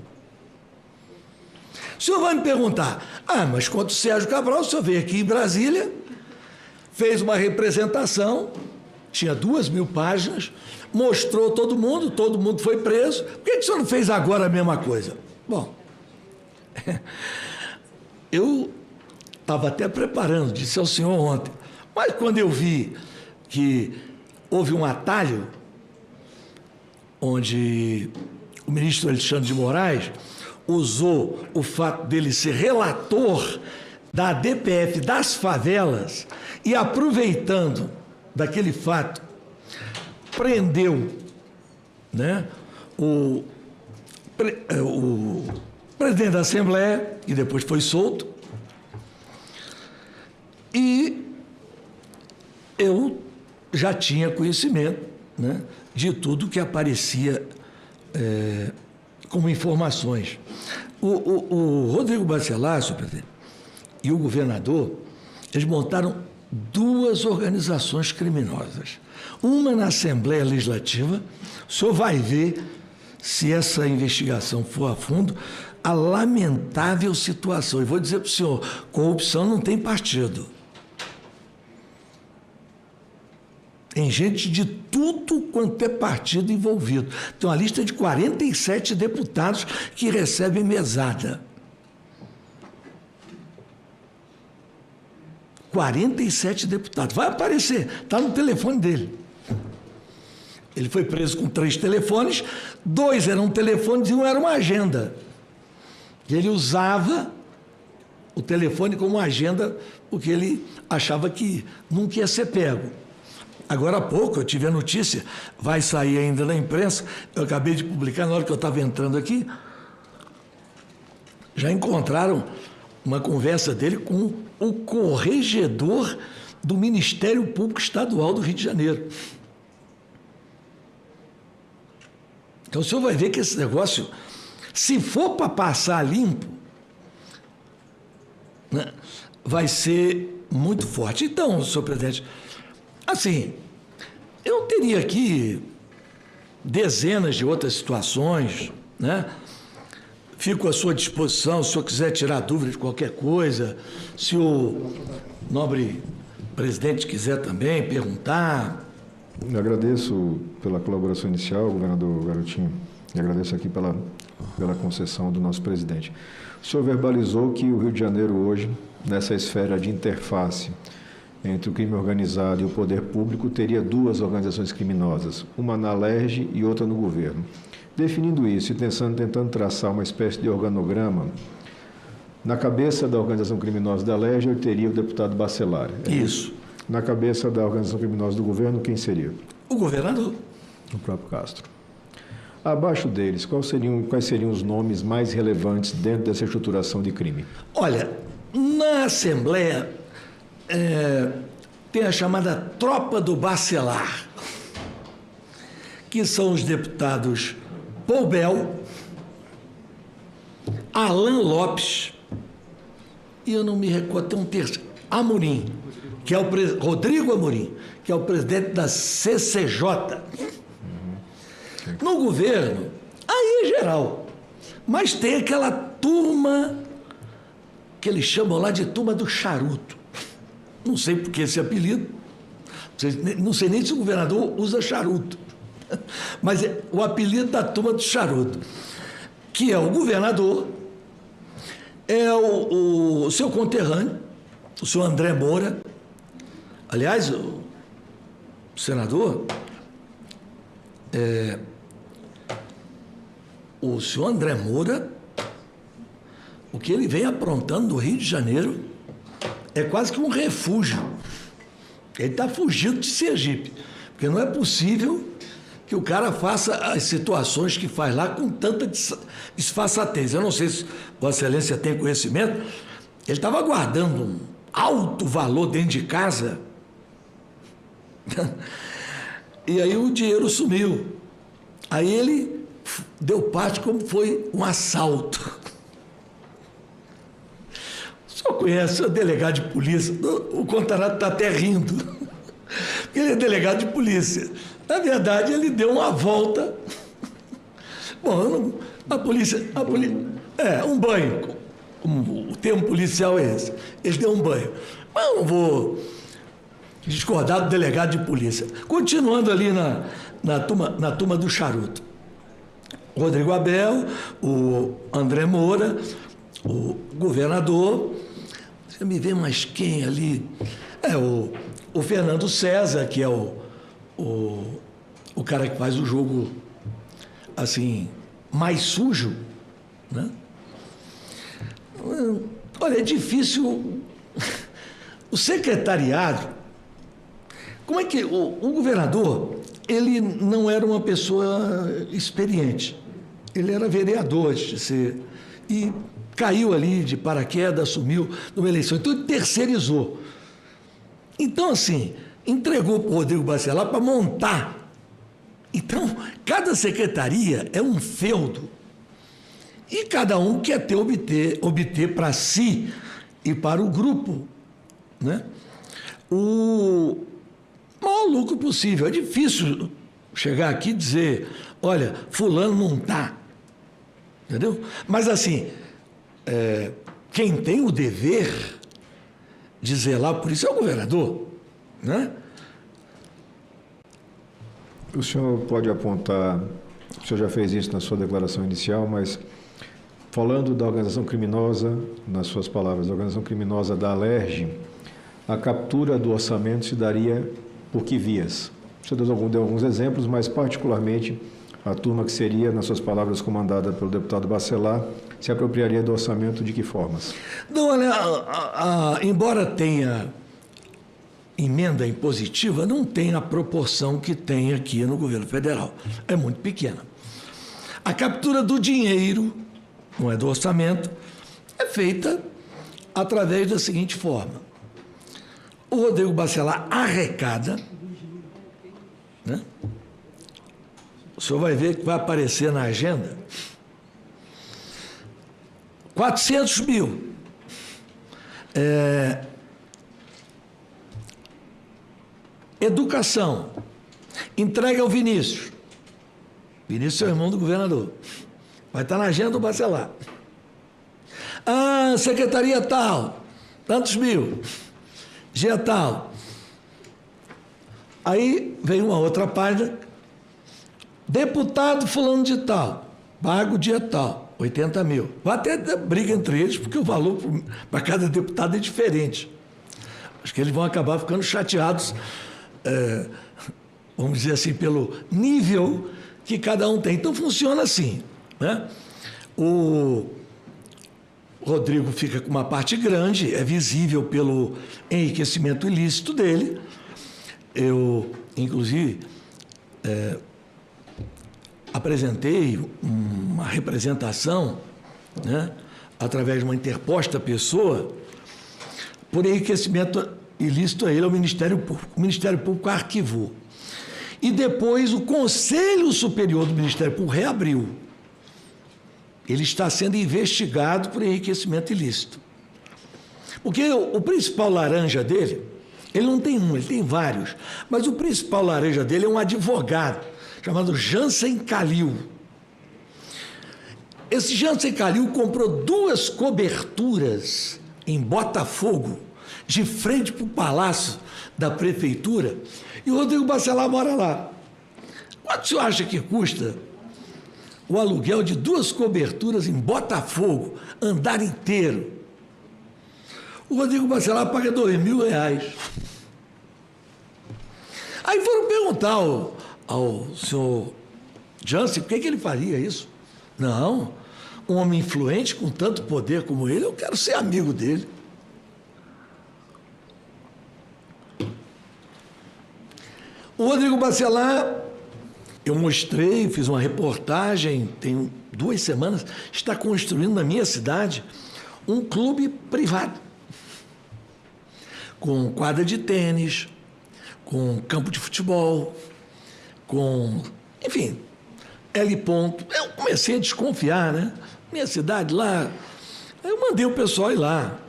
O senhor vai me perguntar, mas quando o Sérgio Cabral, o senhor veio aqui em Brasília, fez uma representação, tinha 2.000 páginas, mostrou todo mundo foi preso. Por que o senhor não fez agora a mesma coisa? Bom, eu estava até preparando, disse ao senhor ontem, mas quando eu vi que houve um atalho, onde o ministro Alexandre de Moraes usou o fato dele ser relator da DPF das favelas e, aproveitando daquele fato, prendeu, né, o presidente da Assembleia, que depois foi solto, e eu já tinha conhecimento, né, de tudo que aparecia como informações. O Rodrigo Bacelar, senhor presidente, e o governador, eles montaram 2 organizações criminosas. Uma na Assembleia Legislativa, o senhor vai ver, se essa investigação for a fundo, a lamentável situação. E vou dizer para o senhor, corrupção não tem partido. Tem gente de tudo quanto é partido envolvido. Tem uma lista de 47 deputados que recebem mesada. 47 deputados. Vai aparecer, está no telefone dele. Ele foi preso com 3 telefones, 2 eram telefones e 1 era uma agenda. E ele usava o telefone como agenda porque ele achava que nunca ia ser pego. Agora há pouco eu tive a notícia, vai sair ainda na imprensa, eu acabei de publicar na hora que eu estava entrando aqui, já encontraram uma conversa dele com o corregedor do Ministério Público Estadual do Rio de Janeiro. Então o senhor vai ver que esse negócio, se for para passar limpo, né, vai ser muito forte. Então, senhor presidente, assim, eu teria aqui dezenas de outras situações, né? Fico à sua disposição, se o senhor quiser tirar dúvida de qualquer coisa, se o nobre presidente quiser também perguntar. Eu agradeço pela colaboração inicial, governador Garotinho, e agradeço aqui pela concessão do nosso presidente. O senhor verbalizou que o Rio de Janeiro hoje, nessa esfera de interface entre o crime organizado e o poder público, teria 2 organizações criminosas, uma na LERJ e outra no governo. Definindo isso e tentando traçar uma espécie de organograma, na cabeça da organização criminosa da LERJ, eu teria o deputado Bacelar. Isso. Na cabeça da organização criminosa do governo, quem seria? O governador. O próprio Castro. Abaixo deles, quais seriam os nomes mais relevantes dentro dessa estruturação de crime? Olha, na Assembleia tem a chamada Tropa do Bacelar, que são os deputados Paul Bel, Alan Lopes, e eu não me recordo, tem um terceiro, Amorim, que é Rodrigo Amorim, que é o presidente da CCJ. No governo, aí é geral, mas tem aquela turma que eles chamam lá de turma do charuto. Não sei por que esse apelido, não sei nem se o governador usa charuto, mas é o apelido da turma do charuto, que é o governador, é o seu conterrâneo, o senhor André Moura. Aliás, o senador, o senhor André Moura, o que ele vem aprontando no Rio de Janeiro é quase que um refúgio. Ele está fugindo de Sergipe, porque não é possível que o cara faça as situações que faz lá com tanta disfarçatez. Eu não sei se Vossa Excelência tem conhecimento, ele estava guardando um alto valor dentro de casa e aí o dinheiro sumiu. Aí ele deu parte como foi um assalto. O senhor conhece o delegado de polícia? O Contarato está até rindo. Ele é delegado de polícia. Na verdade, ele deu uma volta. Bom, a polícia... um banho. O termo policial é esse. Ele deu um banho. Mas eu não vou discordar do delegado de polícia. Continuando ali na turma do charuto. O Rodrigo Abel, o André Moura, o governador. Você me vê mais quem ali? O Fernando César, que é o cara que faz o jogo assim, mais sujo, né? Olha, é difícil. O secretariado, como é que o governador, ele não era uma pessoa experiente, ele era vereador de ser, e caiu ali de paraquedas, assumiu numa eleição, então ele terceirizou. Então, assim, entregou para o Rodrigo Bacelar para montar. Então, cada secretaria é um feudo. E cada um quer obter para si e para o grupo, né, o maior lucro possível. É difícil chegar aqui e dizer, olha, fulano não está. Entendeu? Mas, assim, quem tem o dever de zelar por isso é o governador, né? O senhor pode apontar, o senhor já fez isso na sua declaração inicial, mas falando da organização criminosa, nas suas palavras, a organização criminosa da Alerj, a captura do orçamento se daria por que vias? O senhor deu alguns exemplos, mas particularmente a turma que seria, nas suas palavras, comandada pelo deputado Bacelar, se apropriaria do orçamento de que formas? Não, olha, embora tenha emenda impositiva, não tem a proporção que tem aqui no governo federal. É muito pequena. A captura do dinheiro, não é do orçamento, é feita através da seguinte forma. O Rodrigo Bacelar arrecada, né? O senhor vai ver que vai aparecer na agenda 400 mil. Educação. Entrega ao Vinícius. Vinícius é o irmão do governador. Vai estar na agenda do Bacelar. Secretaria tal, tantos mil. Dia tal. Aí vem uma outra página. Deputado fulano de tal, pago dia tal, 80 mil. Vai até dar briga entre eles, porque o valor para cada deputado é diferente. Acho que eles vão acabar ficando chateados, vamos dizer assim, pelo nível que cada um tem. Então funciona assim, né? O Rodrigo fica com uma parte grande, é visível pelo enriquecimento ilícito dele. Eu, inclusive, apresentei uma representação, né, através de uma interposta pessoa, por enriquecimento ilícito a ele ao Ministério Público. O Ministério Público arquivou. E depois o Conselho Superior do Ministério Público reabriu. Ele está sendo investigado por enriquecimento ilícito. Porque o principal laranja dele, ele não tem um, ele tem vários, mas o principal laranja dele é um advogado, chamado Jansen Calil. Esse Jansen Calil comprou 2 coberturas em Botafogo, de frente para o palácio da prefeitura, e o Rodrigo Bacelar mora lá. Quanto o senhor acha que custa o aluguel de 2 coberturas em Botafogo, andar inteiro? O Rodrigo Bacelar paga R$2.000. Aí foram perguntar ao senhor Jansen por que ele faria isso. Não, um homem influente com tanto poder como ele, eu quero ser amigo dele. O Rodrigo Bacelar, eu mostrei, fiz uma reportagem, tem 2 semanas, está construindo na minha cidade um clube privado, com quadra de tênis, com campo de futebol, com, enfim, L ponto. Eu comecei a desconfiar, né? Minha cidade lá, eu mandei o pessoal ir lá.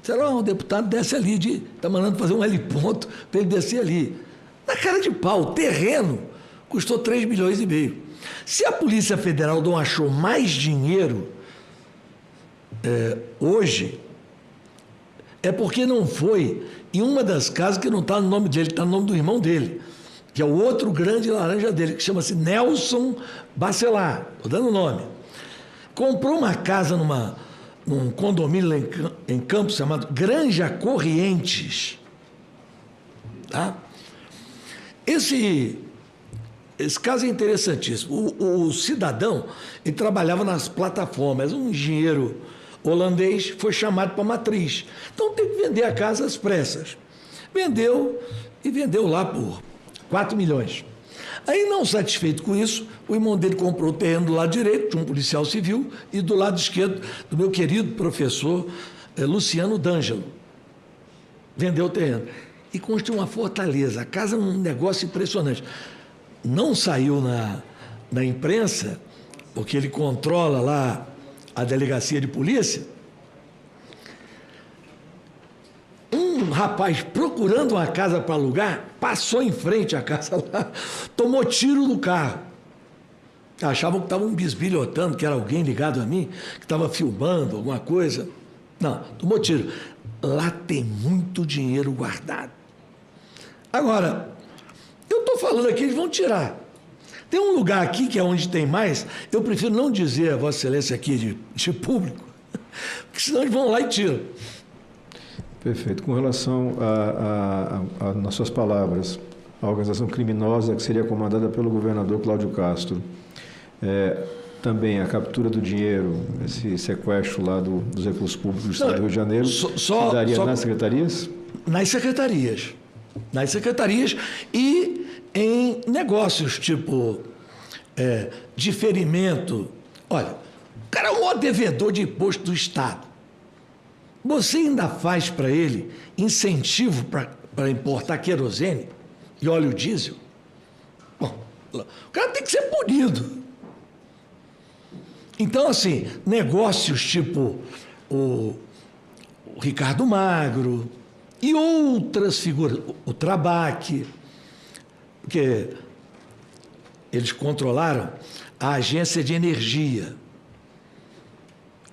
Disseram, o deputado desce ali, está mandando fazer um L ponto para ele descer ali. Na cara de pau, o terreno custou 3,5 milhões. Se a Polícia Federal não achou mais dinheiro hoje, é porque não foi em uma das casas que não está no nome dele, está no nome do irmão dele, que é o outro grande laranja dele, que chama-se Nelson Bacelar, estou dando o nome. Comprou uma casa num condomínio em Campos chamado Granja Corrientes. Tá? Esse caso é interessantíssimo. O cidadão, ele trabalhava nas plataformas, um engenheiro holandês foi chamado para a matriz. Então tem que vender a casa às pressas. Vendeu e vendeu lá por 4 milhões. Aí, não satisfeito com isso, o irmão dele comprou o terreno do lado direito de um policial civil e do lado esquerdo do meu querido professor Luciano D'Angelo. Vendeu o terreno. E construiu uma fortaleza. A casa é um negócio impressionante. Não saiu na imprensa, porque ele controla lá a delegacia de polícia. Um rapaz procurando uma casa para alugar, passou em frente à casa lá, tomou tiro no carro. Achavam que estavam bisbilhotando, que era alguém ligado a mim, que estava filmando alguma coisa. Não, tomou tiro. Lá tem muito dinheiro guardado. Agora, eu estou falando aqui, eles vão tirar. Tem um lugar aqui que é onde tem mais, eu prefiro não dizer a Vossa Excelência aqui de público, porque senão eles vão lá e tiram. Perfeito. Com relação a nas suas palavras, a organização criminosa que seria comandada pelo governador Cláudio Castro, também a captura do dinheiro, esse sequestro lá dos recursos públicos do Estado do Rio de Janeiro, se daria nas secretarias? Nas secretarias. Nas secretarias e em negócios, tipo diferimento. Olha, o cara é o maior devedor de imposto do Estado. Você ainda faz para ele incentivo para importar querosene e óleo diesel? Bom, o cara tem que ser punido. Então, assim, negócios tipo o Ricardo Magro e outras figuras, o Trabac, porque eles controlaram a agência de energia.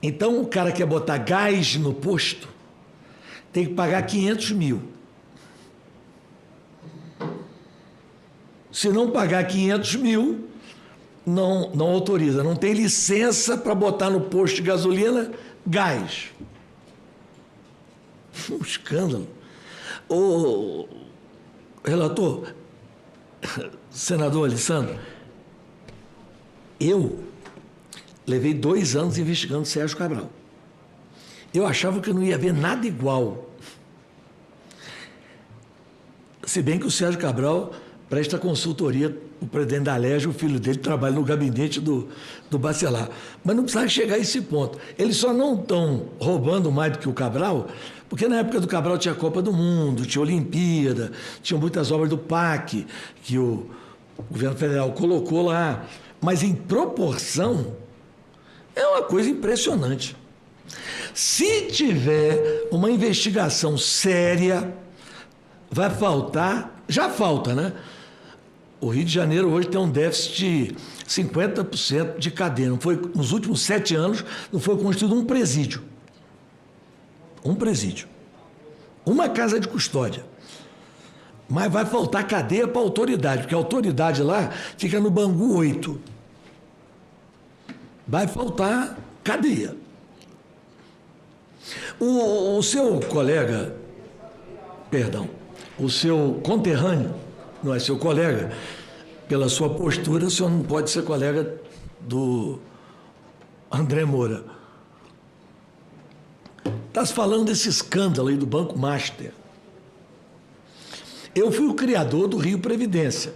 Então, o cara quer botar gás no posto, tem que pagar 500 mil. Se não pagar 500 mil, não autoriza, não tem licença para botar no posto de gasolina gás. Um escândalo. Ô, relator, senador Alessandro, eu levei 2 anos investigando Sérgio Cabral. eu achava que não ia haver nada igual. Se bem que o Sérgio Cabral presta consultoria, o presidente da Alerj, o filho dele trabalha no gabinete do Bacelar. Mas não precisava chegar a esse ponto. Eles só não estão roubando mais do que o Cabral, porque na época do Cabral tinha Copa do Mundo, tinha Olimpíada, tinha muitas obras do PAC, que o governo federal colocou lá. Mas em proporção, é uma coisa impressionante. Se tiver uma investigação séria, vai faltar, já falta, né? O Rio de Janeiro hoje tem um déficit de 50% de cadeia. Não foi, nos últimos 7 anos, não foi construído um presídio. Um presídio. Uma casa de custódia. Mas vai faltar cadeia para a autoridade, porque a autoridade lá fica no Bangu 8. Vai faltar cadeia. O seu colega, perdão, o seu conterrâneo, não é seu colega, pela sua postura, o senhor não pode ser colega do André Moura. Está se falando desse escândalo aí do Banco Master. Eu fui o criador do Rio Previdência.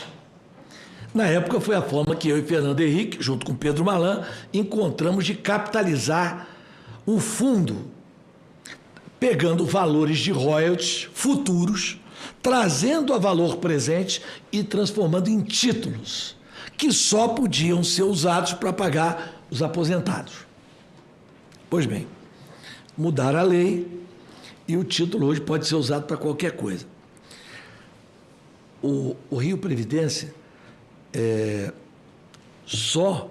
Na época foi a forma que eu e Fernando Henrique, junto com Pedro Malan, encontramos de capitalizar o fundo, pegando valores de royalties futuros, trazendo a valor presente e transformando em títulos, que só podiam ser usados para pagar os aposentados. Pois bem, mudaram a lei e o título hoje pode ser usado para qualquer coisa. O Rio Previdência só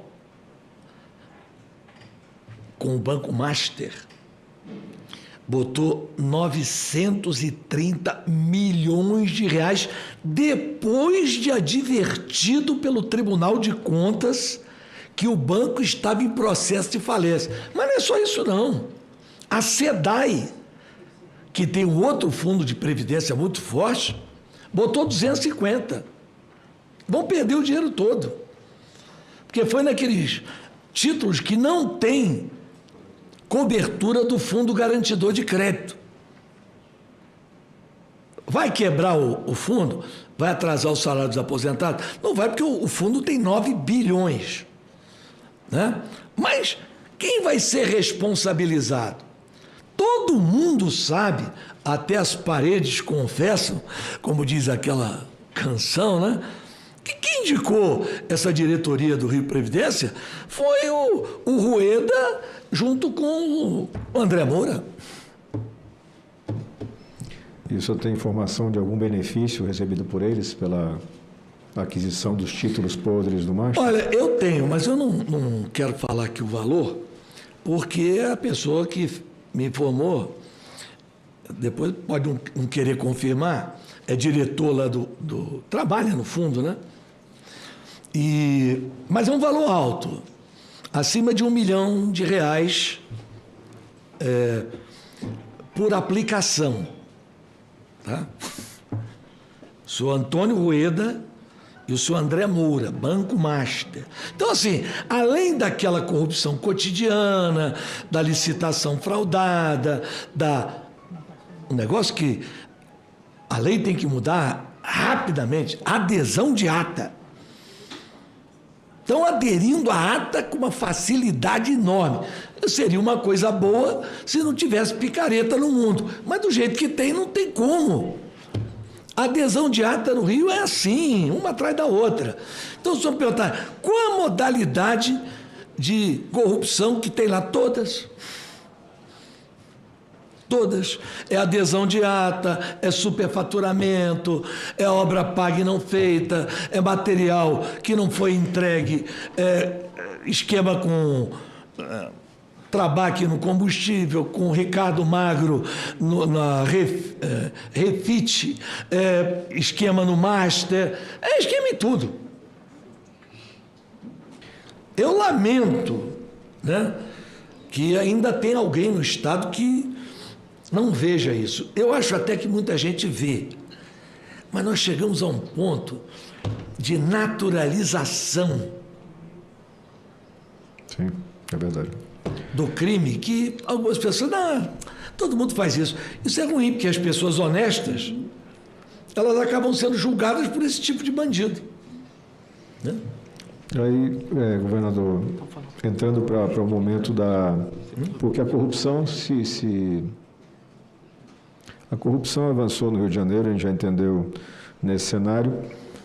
com o Banco Master botou 930 milhões de reais depois de advertido pelo Tribunal de Contas que o banco estava em processo de falência. Mas não é só isso não. A SEDAI, que tem um outro fundo de previdência muito forte, botou 250. Vão perder o dinheiro todo. Porque foi naqueles títulos que não tem cobertura do Fundo Garantidor de Crédito. Vai quebrar o fundo? Vai atrasar o salário dos aposentados? Não vai, porque o fundo tem 9 bilhões. Né? Mas quem vai ser responsabilizado? Todo mundo sabe, até as paredes confessam, como diz aquela canção, né? Que quem indicou essa diretoria do Rio Previdência foi o Rueda junto com o André Moura. E o senhor tem informação de algum benefício recebido por eles pela aquisição dos títulos podres do Master? Olha, eu tenho, mas eu não quero falar aqui o valor, porque a pessoa que me informou, depois pode não querer confirmar, é diretor lá trabalha no fundo, né? Mas é um valor alto, acima de R$1 milhão por aplicação. Tá? O senhor Antônio Rueda e o senhor André Moura, Banco Master. Então, assim, além daquela corrupção cotidiana, da licitação fraudada, um negócio que a lei tem que mudar rapidamente, adesão de ata. Estão aderindo à ata com uma facilidade enorme. Seria uma coisa boa se não tivesse picareta no mundo. Mas do jeito que tem, não tem como. A adesão de ata no Rio é assim, uma atrás da outra. Então, se eu perguntar, qual a modalidade de corrupção que tem lá? Todas. Todas. É adesão de ata, é superfaturamento, é obra paga e não feita, é material que não foi entregue, é esquema com Trabaque no combustível, com Ricardo Magro na Refit, esquema no Master, esquema em tudo. Eu lamento, né, que ainda tem alguém no Estado que não veja isso. Eu acho até que muita gente vê, mas nós chegamos a um ponto de naturalização. Sim, é verdade. do crime que algumas pessoas... Não, todo mundo faz isso. Isso é ruim, porque as pessoas honestas, elas acabam sendo julgadas por esse tipo de bandido. Né? Aí, governador, entrando para o momento da... Porque a corrupção A corrupção avançou no Rio de Janeiro, a gente já entendeu nesse cenário,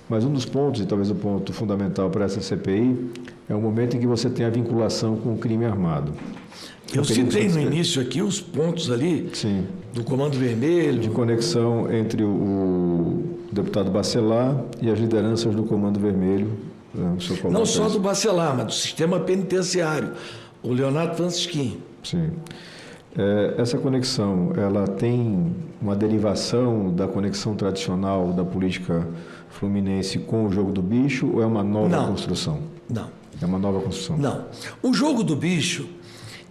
mas um dos pontos, e talvez o ponto fundamental para essa CPI, é o momento em que você tem a vinculação com o crime armado. Eu citei no início aqui os pontos ali. Sim. Do Comando Vermelho. De conexão entre o deputado Bacelar e as lideranças do Comando Vermelho. Não só do Bacelar, mas do sistema penitenciário. O Leonardo Francisquim. Sim. Essa conexão, ela tem uma derivação da conexão tradicional da política fluminense com o jogo do bicho ou é uma nova construção? Não. É uma nova construção? Não. O jogo do bicho,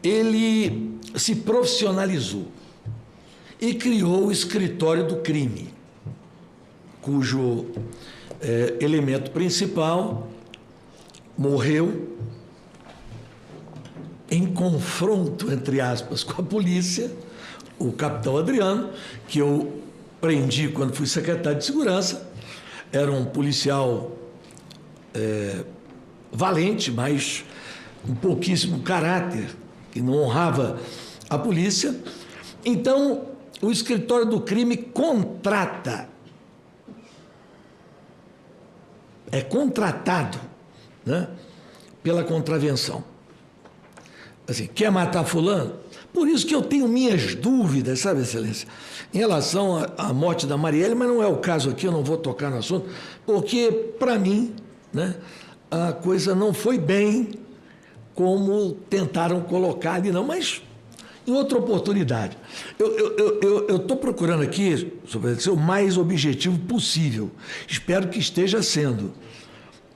ele se profissionalizou e criou o escritório do crime, cujo elemento principal morreu em confronto, entre aspas, com a polícia, o capitão Adriano, que eu prendi quando fui secretário de Segurança. Era um policial valente, mas com pouquíssimo caráter, que não honrava a polícia. Então, o escritório do crime contrata, é contratado, né, pela contravenção. Assim, quer matar fulano? Por isso que eu tenho minhas dúvidas, sabe, Excelência, em relação à morte da Marielle, mas não é o caso aqui, eu não vou tocar no assunto, porque, para mim, né, a coisa não foi bem como tentaram colocar ali, não, mas em outra oportunidade. Eu estou procurando aqui, ser o mais objetivo possível. Espero que esteja sendo.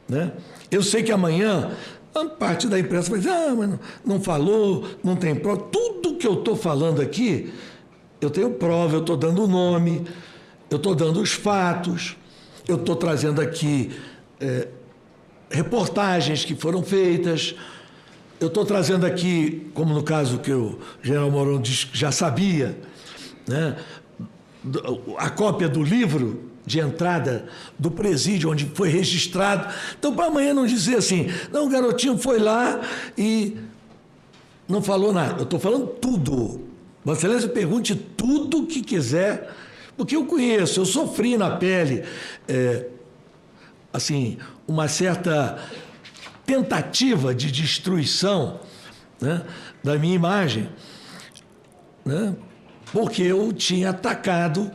Né? Eu sei que amanhã a parte da imprensa vai dizer, mas não falou, não tem prova. Tudo que eu estou falando aqui, eu tenho prova, eu estou dando o nome, eu estou dando os fatos, eu estou trazendo aqui reportagens que foram feitas, eu estou trazendo aqui, como no caso que o general Mourão disse que já sabia, né, a cópia do livro de entrada do presídio, onde foi registrado. Então, para amanhã não dizer assim, não, o garotinho foi lá e não falou nada. Eu estou falando tudo. Vossa Excelência pergunte tudo o que quiser, porque eu conheço, eu sofri na pele, assim, uma certa tentativa de destruição, né, da minha imagem, né, porque eu tinha atacado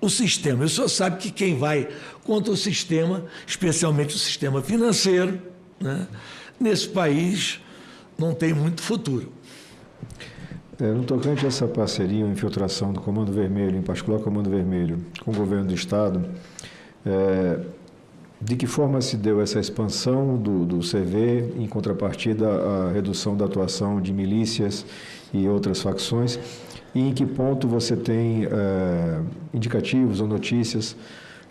o sistema. O senhor sabe que quem vai contra o sistema, especialmente o sistema financeiro, né, nesse país não tem muito futuro. No tocante a essa parceria, a infiltração do Comando Vermelho, em particular o Comando Vermelho, com o governo do Estado, de que forma se deu essa expansão do CV, em contrapartida à redução da atuação de milícias e outras facções? E em que ponto você tem indicativos ou notícias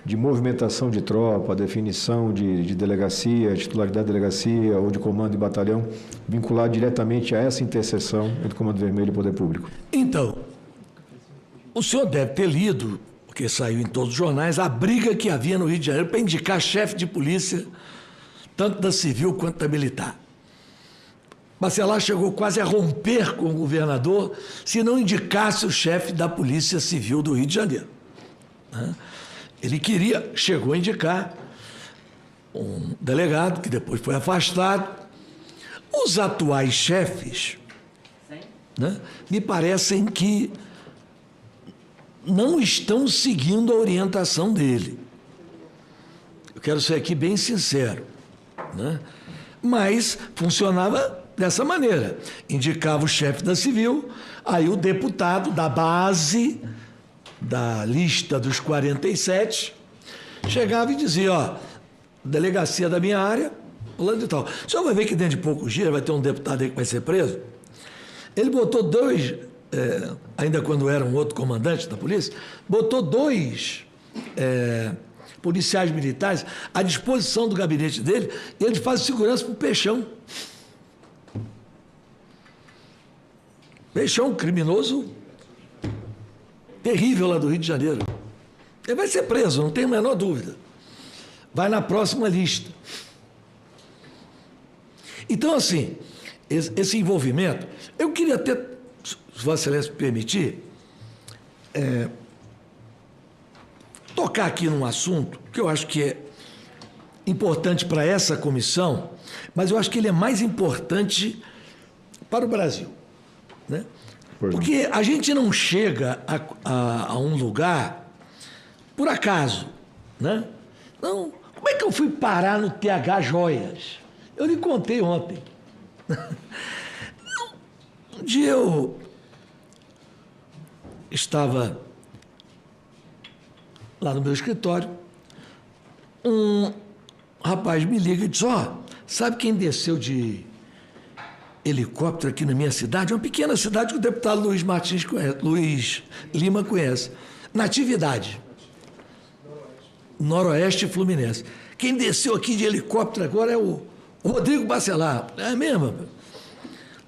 de movimentação de tropa, definição de delegacia, titularidade de delegacia ou de comando de batalhão, vinculado diretamente a essa interseção entre Comando Vermelho e Poder Público? Então, o senhor deve ter lido, porque saiu em todos os jornais, a briga que havia no Rio de Janeiro para indicar chefe de polícia, tanto da civil quanto da militar. Bacelar chegou quase a romper com o governador se não indicasse o chefe da Polícia Civil do Rio de Janeiro. Ele chegou a indicar um delegado, que depois foi afastado. Os atuais chefes, né, me parecem que não estão seguindo a orientação dele. Eu quero ser aqui bem sincero, né? Mas funcionava dessa maneira. Indicava o chefe da civil, aí o deputado da base, da lista dos 47, chegava e dizia, ó, delegacia da minha área, fulano de tal. O senhor vai ver que dentro de poucos dias vai ter um deputado aí que vai ser preso. Ele botou dois, ainda quando era um outro comandante da polícia, botou dois policiais militares à disposição do gabinete dele, e ele faz segurança para o Peixão. Peixão é um criminoso terrível lá do Rio de Janeiro. Ele vai ser preso, não tenho a menor dúvida. Vai na próxima lista. Então, assim, esse envolvimento, eu queria ter, se Vossa Excelência me permitir, tocar aqui num assunto que eu acho que é importante para essa comissão, mas eu acho que ele é mais importante para o Brasil, né? Porque a gente não chega a um lugar por acaso, né? Não, como é que eu fui parar no TH Joias? Eu lhe contei ontem. Um dia eu estava lá no meu escritório, um rapaz me liga e diz, sabe quem desceu de helicóptero aqui na minha cidade? É uma pequena cidade que o deputado Luiz Martins conhece, Luiz Lima conhece. Natividade. Noroeste Fluminense. Quem desceu aqui de helicóptero agora é o Rodrigo Bacelar. É mesmo?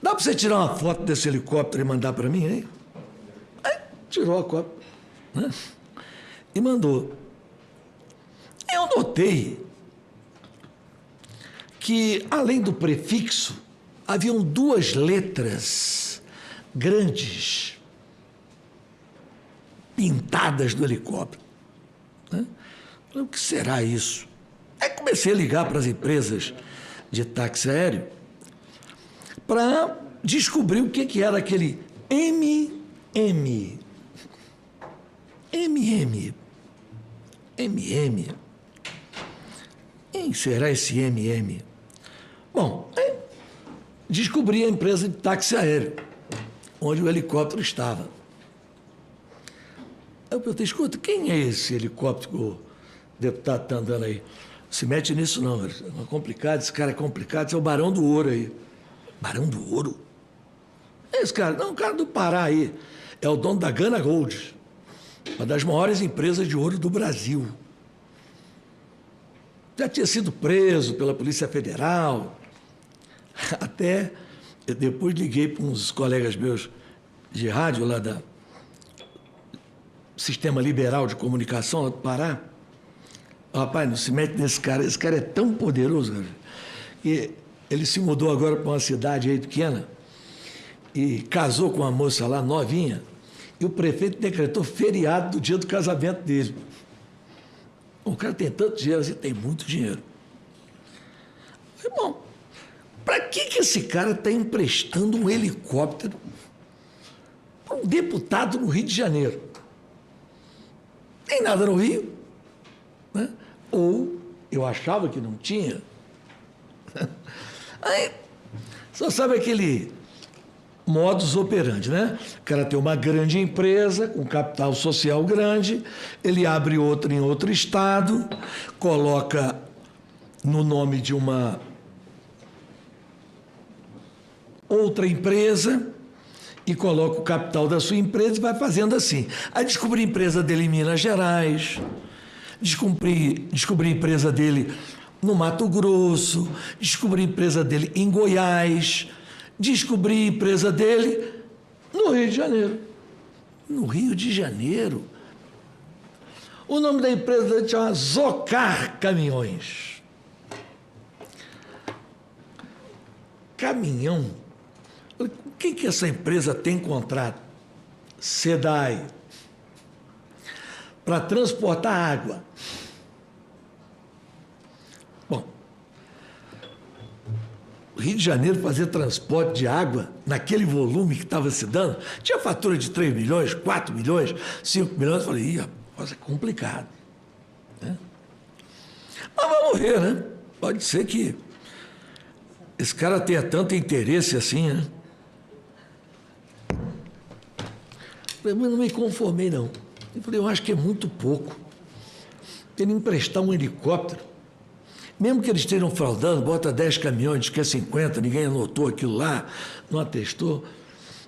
Dá para você tirar uma foto desse helicóptero e mandar para mim, hein? Aí tirou a cópia, né? E mandou. Eu notei que, além do prefixo, haviam 2 letras grandes pintadas no helicóptero, né? O que será isso? Aí comecei a ligar para as empresas de táxi aéreo para descobrir o que era aquele MM. Quem será esse MM? Bom, descobri a empresa de táxi aéreo, onde o helicóptero estava. Aí eu perguntei, escuta, quem é esse helicóptero que o deputado está andando aí? Se mete nisso não, é complicado, esse cara é complicado, esse é o Barão do Ouro aí. Barão do Ouro? Esse cara, não, o cara do Pará aí, é o dono da Gana Gold, uma das maiores empresas de ouro do Brasil. Já tinha sido preso pela Polícia Federal. Até eu depois liguei para uns colegas meus de rádio lá da Sistema Liberal de Comunicação lá do Pará. Rapaz, não se mete nesse cara. Esse cara é tão poderoso, cara, que ele se mudou agora para uma cidade aí pequena e casou com uma moça lá, novinha, e o prefeito decretou feriado do dia do casamento dele. O cara tem tanto dinheiro assim, tem muito dinheiro. Bom, para que esse cara está emprestando um helicóptero para um deputado no Rio de Janeiro? Tem nada no Rio, né? Ou eu achava que não tinha. Aí, só sabe aquele modus operandi, né? O cara tem uma grande empresa, com capital social grande, ele abre outra em outro estado, coloca no nome de uma outra empresa e coloca o capital da sua empresa e vai fazendo assim. Aí descobri a empresa dele em Minas Gerais, descobri a empresa dele no Mato Grosso, descobri a empresa dele em Goiás, descobri a empresa dele no Rio de Janeiro. No Rio de Janeiro. O nome da empresa dele chama Zocar Caminhões. Caminhão. O que essa empresa tem contrato? SEDAI. Para transportar água. Bom, o Rio de Janeiro fazer transporte de água naquele volume que estava se dando, tinha fatura de 3 milhões, 4 milhões, 5 milhões, eu falei, é complicado, né? Mas vamos ver, né? Pode ser que esse cara tenha tanto interesse assim, né? Mas não me conformei, não. Eu falei, eu acho que é muito pouco. Ele emprestar um helicóptero, mesmo que eles estejam fraudando, bota 10 caminhões, diz que é 50, ninguém anotou aquilo lá, não atestou.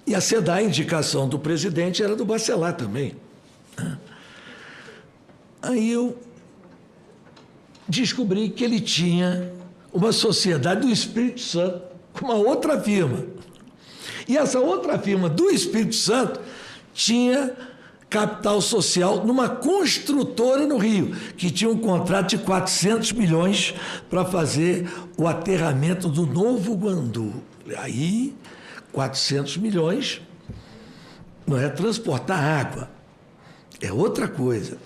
E a SEDAI, a indicação do presidente era do Bacelar também. Aí eu descobri que ele tinha uma sociedade do Espírito Santo com uma outra firma. E essa outra firma do Espírito Santo tinha capital social numa construtora no Rio, que tinha um contrato de 400 milhões para fazer o aterramento do Novo Guandu. Aí, 400 milhões não é transportar água, é outra coisa.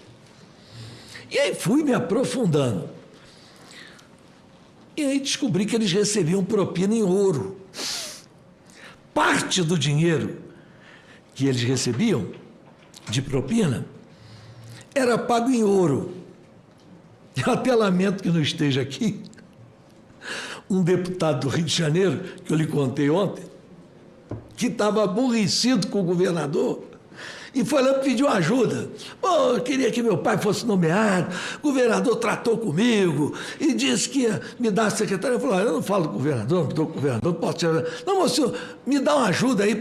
E aí fui me aprofundando. E aí descobri que eles recebiam propina em ouro. Parte do dinheiro que eles recebiam de propina era pago em ouro. Eu até lamento que não esteja aqui um deputado do Rio de Janeiro, que eu lhe contei ontem, que estava aborrecido com o governador e foi lá pedir ajuda. Oh, eu queria que meu pai fosse nomeado, o governador tratou comigo e disse que ia me dar a secretária. Eu falei, eu não falo com o governador, não estou com o governador, não posso tirar. Não, mas senhor, me dá uma ajuda aí,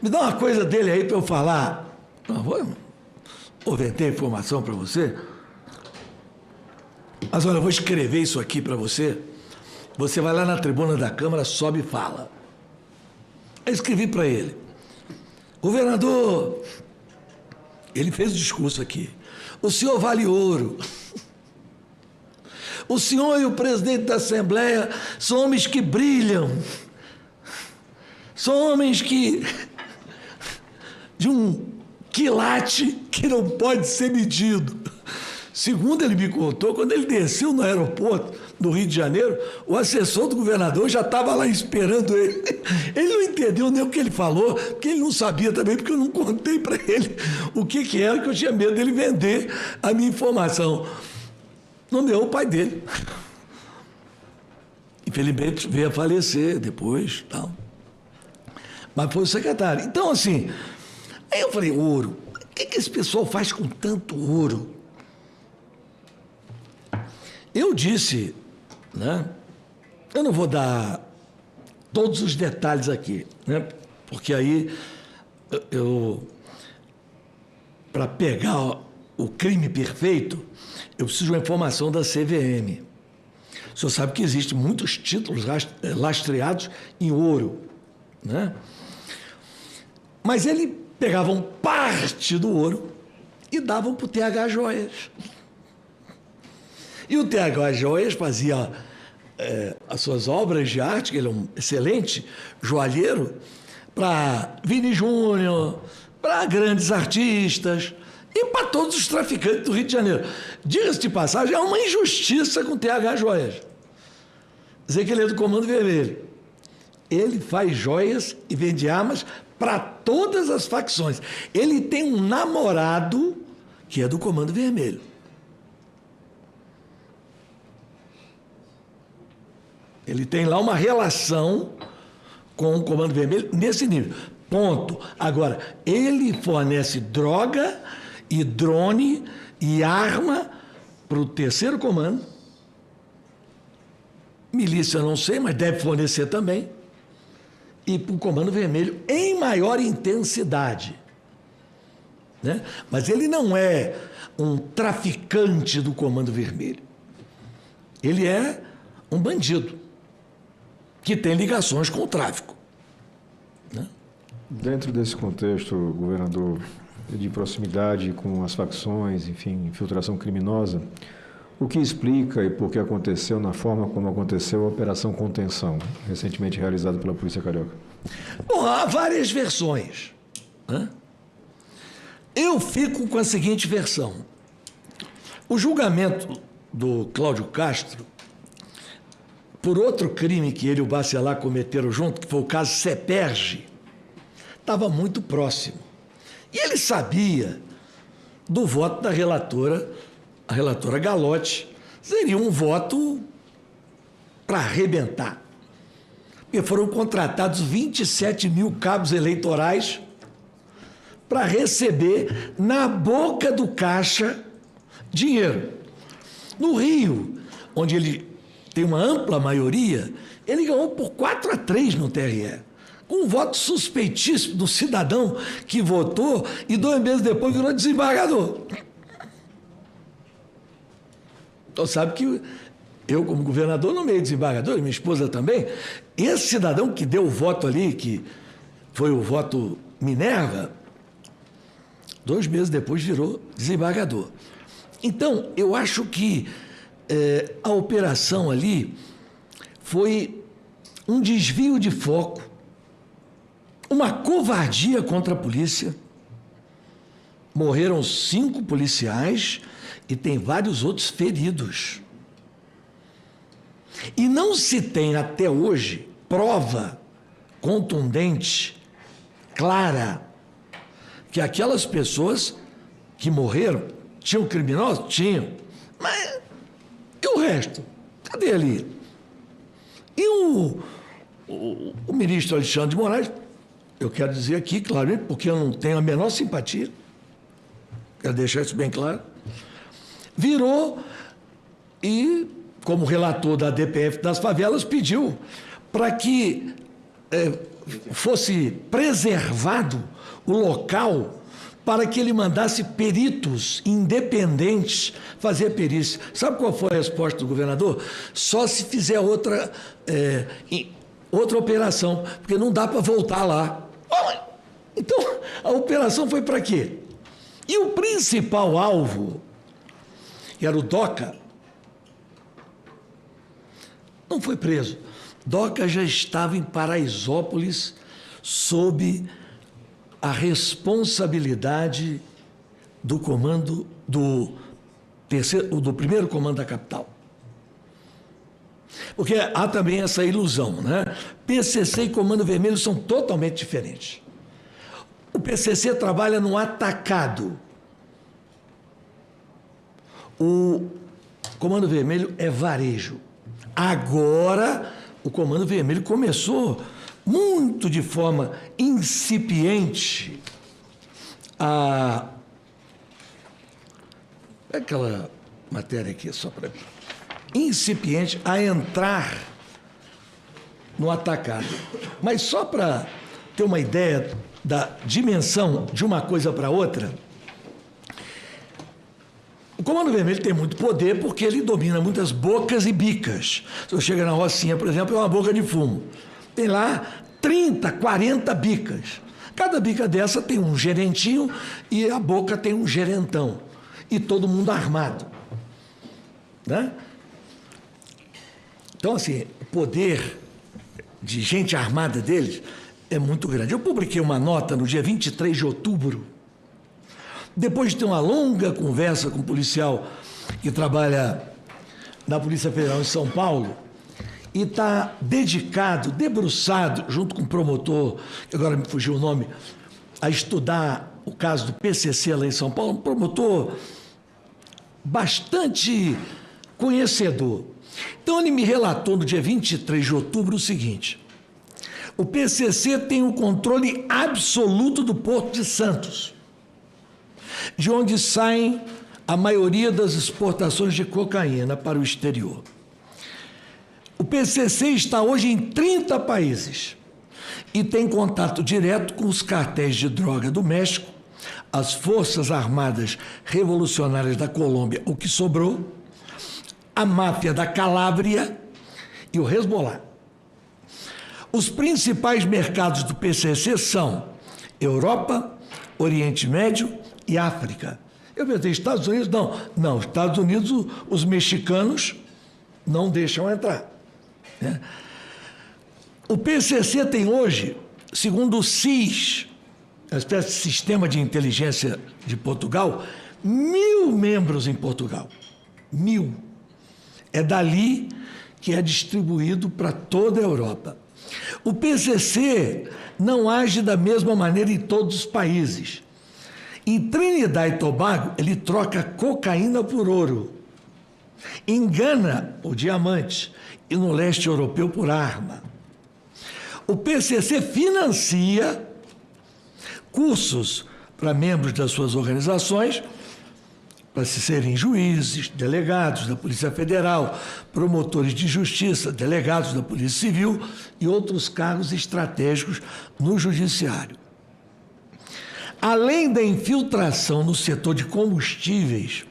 me dá uma coisa dele aí para eu falar. Não, vou vender informação para você. Mas olha, eu vou escrever isso aqui para você. Você vai lá na tribuna da Câmara, sobe e fala. Aí escrevi para ele. Governador, ele fez o discurso aqui. O senhor vale ouro. O senhor e o presidente da Assembleia são homens que brilham. São homens que... de um quilate que não pode ser medido. Segundo ele me contou, quando ele desceu no aeroporto do Rio de Janeiro, o assessor do governador já estava lá esperando ele. Ele não entendeu nem o que ele falou, porque ele não sabia também, porque eu não contei para ele o que era, que eu tinha medo dele vender a minha informação. Nomeou o pai dele. Infelizmente veio a falecer depois, tal. Mas foi o secretário. Então, assim, aí eu falei, ouro, o que esse pessoal faz com tanto ouro? Eu disse, né? Eu não vou dar todos os detalhes aqui, né? Porque aí para pegar o crime perfeito, eu preciso de uma informação da CVM. O senhor sabe que existem muitos títulos lastreados em ouro, né? Mas ele pegavam parte do ouro e davam para o TH Joias. E o TH Joias fazia as suas obras de arte, que ele é um excelente joalheiro, para Vini Júnior, para grandes artistas e para todos os traficantes do Rio de Janeiro. Diga-se de passagem, é uma injustiça com o TH Joias. Dizer que ele é do Comando Vermelho. Ele faz joias e vende armas para todas as facções. Ele tem um namorado que é do Comando Vermelho. Ele tem lá uma relação com o Comando Vermelho nesse nível. Ponto. Agora, ele fornece droga e drone e arma para o terceiro comando. Milícia não sei, mas deve fornecer também. E para o Comando Vermelho em maior intensidade. Né? Mas ele não é um traficante do Comando Vermelho. Ele é um bandido que tem ligações com o tráfico. Né? Dentro desse contexto, governador, de proximidade com as facções, enfim, infiltração criminosa, o que explica e por que aconteceu na forma como aconteceu a Operação Contenção, recentemente realizada pela Polícia Carioca? Bom, há várias versões. Né? Eu fico com a seguinte versão. O julgamento do Cláudio Castro, por outro crime que ele e o Bacelar cometeram junto, que foi o caso Seperge, estava muito próximo. E ele sabia do voto da relatora, a relatora Galotti, seria um voto para arrebentar. Porque foram contratados 27 mil cabos eleitorais para receber na boca do caixa dinheiro. No Rio, onde ele tem uma ampla maioria, ele ganhou por 4-3 no TRE. Com um voto suspeitíssimo do cidadão que votou e 2 meses depois virou desembargador. Então sabe que eu, como governador, nomeei desembargador, e minha esposa também. Esse cidadão que deu o voto ali, que foi o voto Minerva, 2 meses depois virou desembargador. Então, eu acho que a operação ali foi um desvio de foco, uma covardia contra a polícia. Morreram 5 policiais e tem vários outros feridos. E não se tem até hoje prova contundente, clara, que aquelas pessoas que morreram tinham criminosos? Tinham. Mas e o resto? Cadê ali? E o ministro Alexandre de Moraes, eu quero dizer aqui, claramente, porque eu não tenho a menor simpatia, quero deixar isso bem claro, virou e, como relator da DPF das favelas, pediu para que fosse preservado o local para que ele mandasse peritos independentes fazer a perícia. Sabe qual foi a resposta do governador? Só se fizer outra operação, porque não dá para voltar lá. Então, a operação foi para quê? E o principal alvo, que era o Doca, não foi preso. Doca já estava em Paraisópolis sob a responsabilidade do comando do primeiro comando da capital. Porque há também essa ilusão, né? PCC e Comando Vermelho são totalmente diferentes. O PCC trabalha no atacado. O Comando Vermelho é varejo. Agora, o Comando Vermelho começou muito de forma incipiente aquela matéria aqui só para mim. Incipiente a entrar no atacado. Mas só para ter uma ideia da dimensão de uma coisa para outra, o Comando Vermelho tem muito poder porque ele domina muitas bocas e bicas. Se eu chego na Rocinha, por exemplo, é uma boca de fumo. Tem lá 30, 40 bicas. Cada bica dessa tem um gerentinho e a boca tem um gerentão. E todo mundo armado. Né? Então, assim, o poder de gente armada deles é muito grande. Eu publiquei uma nota no dia 23 de outubro, depois de ter uma longa conversa com um policial que trabalha na Polícia Federal em São Paulo, e está dedicado, debruçado, junto com o promotor, que agora me fugiu o nome, a estudar o caso do PCC lá em São Paulo, um promotor bastante conhecedor. Então, ele me relatou no dia 23 de outubro o seguinte: o PCC tem o controle absoluto do Porto de Santos, de onde saem a maioria das exportações de cocaína para o exterior. O PCC está hoje em 30 países e tem contato direto com os cartéis de droga do México, as Forças Armadas Revolucionárias da Colômbia, o que sobrou, a máfia da Calábria e o Hezbollah. Os principais mercados do PCC são Europa, Oriente Médio e África. Eu pensei, Estados Unidos? Não, Estados Unidos, os mexicanos não deixam entrar. Né? O PCC tem hoje, segundo o SIS, a espécie de Sistema de Inteligência de Portugal, 1.000 membros em Portugal. 1.000. É dali que é distribuído para toda a Europa. O PCC não age da mesma maneira em todos os países. Em Trinidad e Tobago, ele troca cocaína por ouro. Em Gana, por diamante. E no leste europeu, por arma. O PCC financia cursos para membros das suas organizações, para se serem juízes, delegados da Polícia Federal, promotores de justiça, delegados da Polícia Civil e outros cargos estratégicos no Judiciário. Além da infiltração no setor de combustíveis,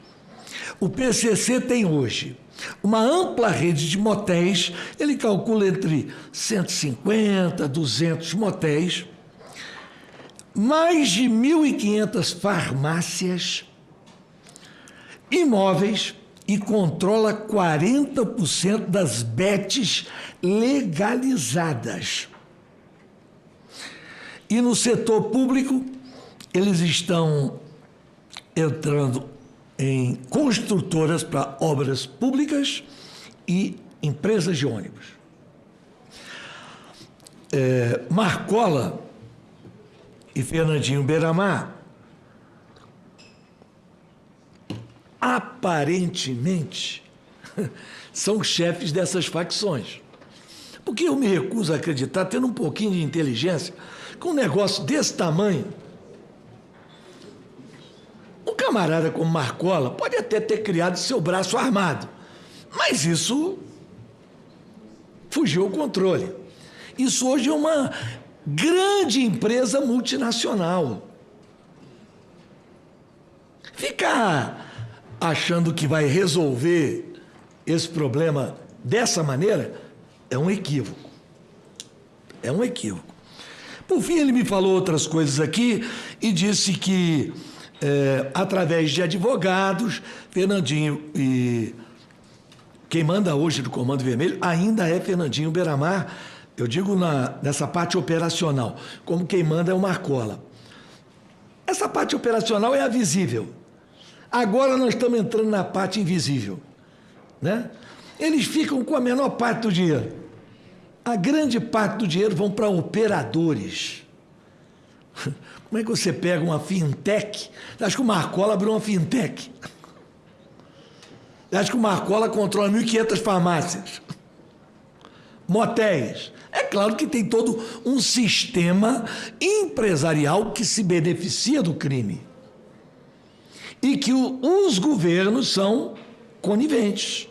o PCC tem hoje uma ampla rede de motéis, ele calcula entre 150 a 200 motéis, mais de 1.500 farmácias, imóveis e controla 40% das bets legalizadas. E no setor público, eles estão entrando em construtoras para obras públicas e empresas de ônibus. Marcola e Fernandinho Beiramar, aparentemente, são chefes dessas facções. Porque eu me recuso a acreditar, tendo um pouquinho de inteligência, que um negócio desse tamanho, um camarada como Marcola pode até ter criado seu braço armado, mas isso fugiu ao controle. Isso hoje é uma grande empresa multinacional. Ficar achando que vai resolver esse problema dessa maneira é um equívoco. É um equívoco. Por fim, ele me falou outras coisas aqui e disse que, através de advogados, Fernandinho e quem manda hoje do Comando Vermelho ainda é Fernandinho Beiramar, eu digo nessa parte operacional, como quem manda é o Marcola. Essa parte operacional é a visível. Agora nós estamos entrando na parte invisível, né? Eles ficam com a menor parte do dinheiro. A grande parte do dinheiro vão para operadores. Como é que você pega uma fintech? Acho que o Marcola abriu uma fintech. Acho que o Marcola controla 1.500 farmácias, motéis. É claro que tem todo um sistema empresarial que se beneficia do crime. E que os governos são coniventes.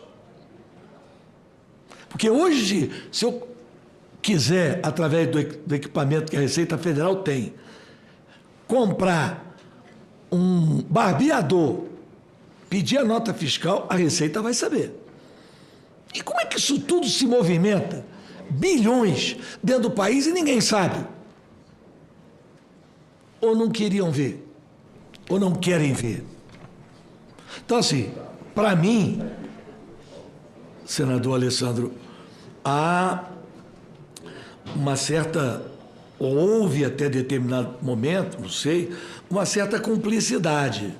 Porque hoje, se eu quiser, através do equipamento que a Receita Federal tem, comprar um barbeador, pedir a nota fiscal, a Receita vai saber. E como é que isso tudo se movimenta? Bilhões dentro do país e ninguém sabe. Ou não queriam ver, ou não querem ver. Então, assim, para mim, senador Alessandro, há uma certa, ou houve até determinado momento, não sei, uma certa cumplicidade.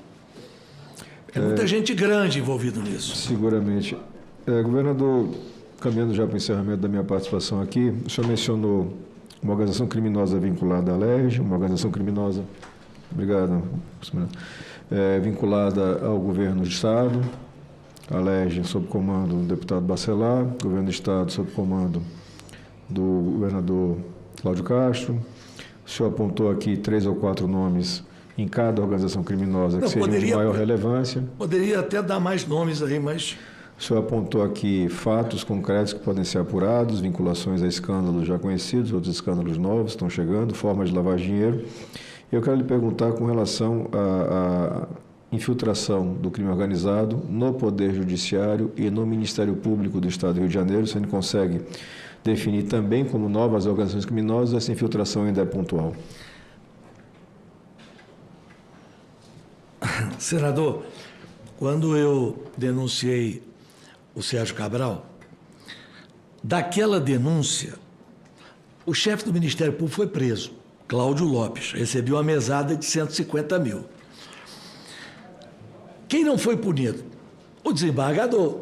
É muita gente grande envolvida nisso. Seguramente. Governador, caminhando já para o encerramento da minha participação aqui, o senhor mencionou uma organização criminosa vinculada à LERJ, uma organização criminosa, obrigado, vinculada ao governo do Estado, a LERJ sob comando do deputado Bacelar, governo do Estado sob comando do governador Cláudio Castro. O senhor apontou aqui 3 ou 4 nomes em cada organização criminosa que seriam de maior relevância. Poderia até dar mais nomes aí, mas... O senhor apontou aqui fatos concretos que podem ser apurados, vinculações a escândalos já conhecidos, outros escândalos novos estão chegando, formas de lavar dinheiro. Eu quero lhe perguntar com relação à infiltração do crime organizado no Poder Judiciário e no Ministério Público do Estado do Rio de Janeiro. Se ele consegue definir também como novas organizações criminosas, essa infiltração ainda é pontual. Senador, quando eu denunciei o Sérgio Cabral, daquela denúncia, o chefe do Ministério Público foi preso, Cláudio Lopes, recebeu uma mesada de 150 mil. Quem não foi punido? O desembargador.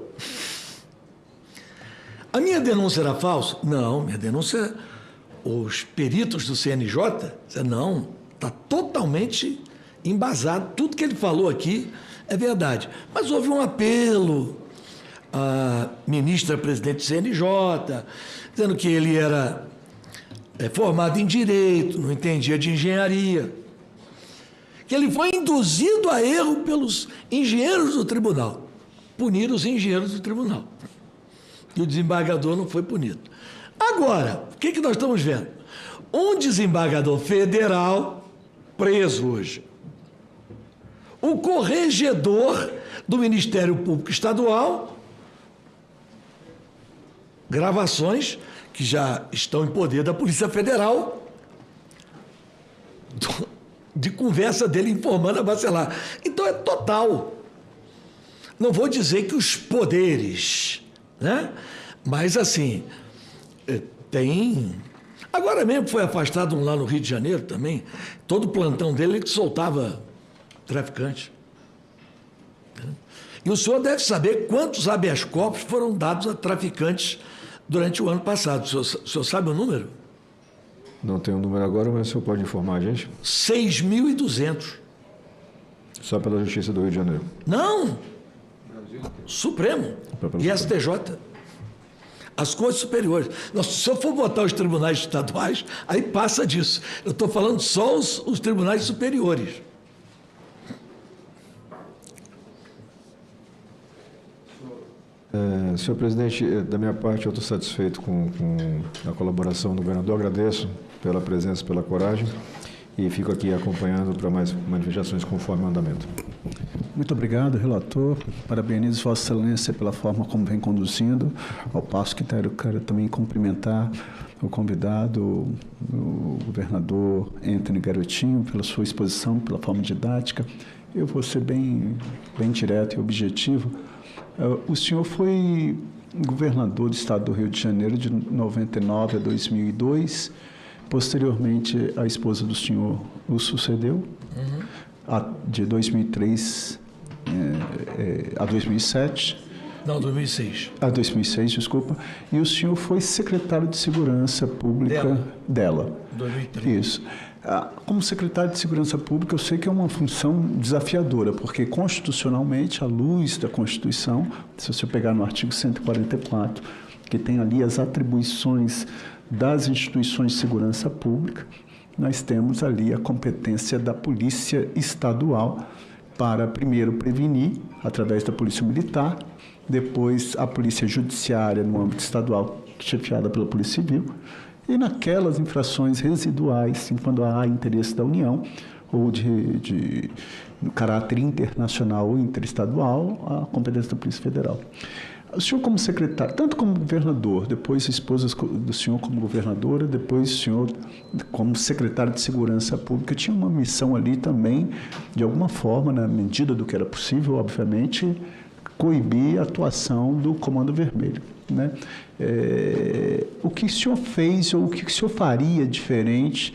A minha denúncia era falsa? Não, minha denúncia, os peritos do CNJ, não, está totalmente embasado, tudo que ele falou aqui é verdade. Mas houve um apelo à ministra-presidente do CNJ, dizendo que ele era formado em Direito, não entendia de engenharia, que ele foi induzido a erro pelos engenheiros do tribunal. Puniram os engenheiros do tribunal. E o desembargador não foi punido. Agora, o que nós estamos vendo? Um desembargador federal preso hoje. O corregedor do Ministério Público Estadual, gravações que já estão em poder da Polícia Federal, de conversa dele informando a Bacelar. Então é total. Não vou dizer que os poderes, né? Mas assim, tem... Agora mesmo foi afastado um lá no Rio de Janeiro também, todo o plantão dele ele soltava traficante. E o senhor deve saber quantos habeas corpus foram dados a traficantes durante o ano passado. O senhor sabe o número? Não tenho o número agora, mas o senhor pode informar a gente? 6.200. Só pela Justiça do Rio de Janeiro? Não! Supremo e STJ. As Cortes Superiores. Se eu for botar os tribunais estaduais, aí passa disso. Eu estou falando só os tribunais superiores. Senhor presidente, da minha parte eu estou satisfeito com a colaboração do governador, agradeço pela presença, pela coragem e fico aqui acompanhando para mais manifestações conforme o andamento. Muito obrigado, relator. Parabenizo Vossa Excelência pela forma como vem conduzindo, ao passo que quero também cumprimentar o convidado, o governador Antony Garotinho, pela sua exposição, pela forma didática. Eu vou ser bem direto e objetivo. O senhor foi governador do estado do Rio de Janeiro de 99 a 2002. Posteriormente, a esposa do senhor o sucedeu, de 2003 a 2007. Não, 2006. A 2006, desculpa. E o senhor foi secretário de Segurança Pública dela. 2003. Isso. Como secretário de Segurança Pública, eu sei que é uma função desafiadora, porque constitucionalmente, à luz da Constituição, se você pegar no artigo 144, que tem ali as atribuições das instituições de segurança pública, nós temos ali a competência da Polícia Estadual para, primeiro, prevenir, através da Polícia Militar, depois a Polícia Judiciária, no âmbito estadual, chefiada pela Polícia Civil, e naquelas infrações residuais, quando há interesse da União, ou de caráter internacional ou interestadual, a competência da Polícia Federal. O senhor como secretário, tanto como governador, depois a esposa do senhor como governadora, depois o senhor como secretário de Segurança Pública, tinha uma missão ali também, de alguma forma, na medida do que era possível, obviamente, coibir a atuação do Comando Vermelho, né? O que o senhor fez ou o que o senhor faria diferente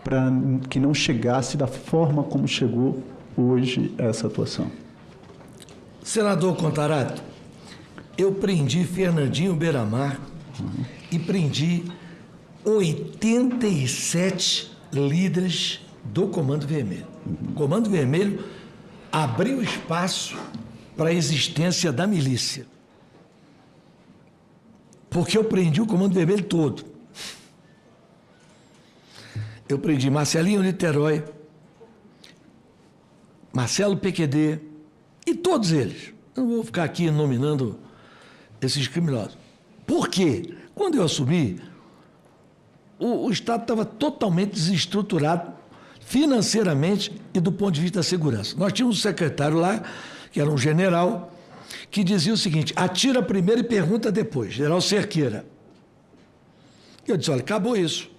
para que não chegasse da forma como chegou hoje essa atuação? Senador Contarato, eu prendi Fernandinho Beiramar e prendi 87 líderes do Comando Vermelho. O Comando Vermelho abriu espaço para a existência da milícia. Porque eu prendi o Comando Vermelho todo. Eu prendi Marcelinho Niterói, Marcelo PQD e todos eles. Eu não vou ficar aqui nominando esses criminosos. Por quê? Quando eu assumi, o Estado estava totalmente desestruturado financeiramente e do ponto de vista da segurança. Nós tínhamos um secretário lá, que era um general, que dizia o seguinte: atira primeiro e pergunta depois, general Cerqueira. Eu disse: olha, acabou isso.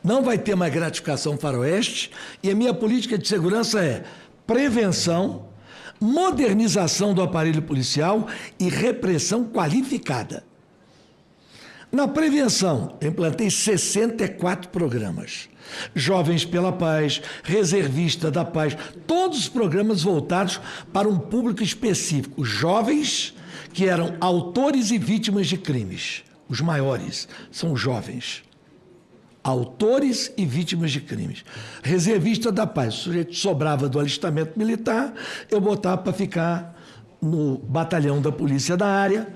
Não vai ter mais gratificação faroeste e a minha política de segurança é prevenção, modernização do aparelho policial e repressão qualificada. Na prevenção, eu implantei 64 programas. Jovens pela Paz, Reservista da Paz, todos os programas voltados para um público específico. Jovens que eram autores e vítimas de crimes. Os maiores são jovens. Autores e vítimas de crimes. Reservista da Paz. O sujeito sobrava do alistamento militar, eu botava para ficar no batalhão da polícia da área,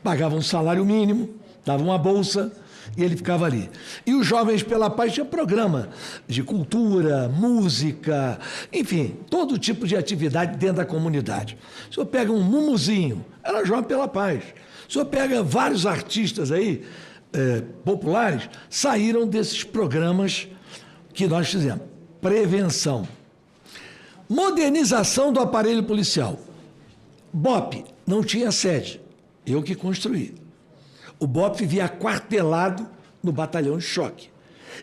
pagava um salário mínimo, dava uma bolsa e ele ficava ali. E os Jovens pela Paz tinha programa de cultura, música, enfim, todo tipo de atividade dentro da comunidade. O senhor pega um Mumuzinho, era Jovem pela Paz. O senhor pega vários artistas aí, populares, saíram desses programas que nós fizemos. Prevenção. Modernização do aparelho policial. BOP não tinha sede, eu que construí. O BOP vivia aquartelado no batalhão de choque.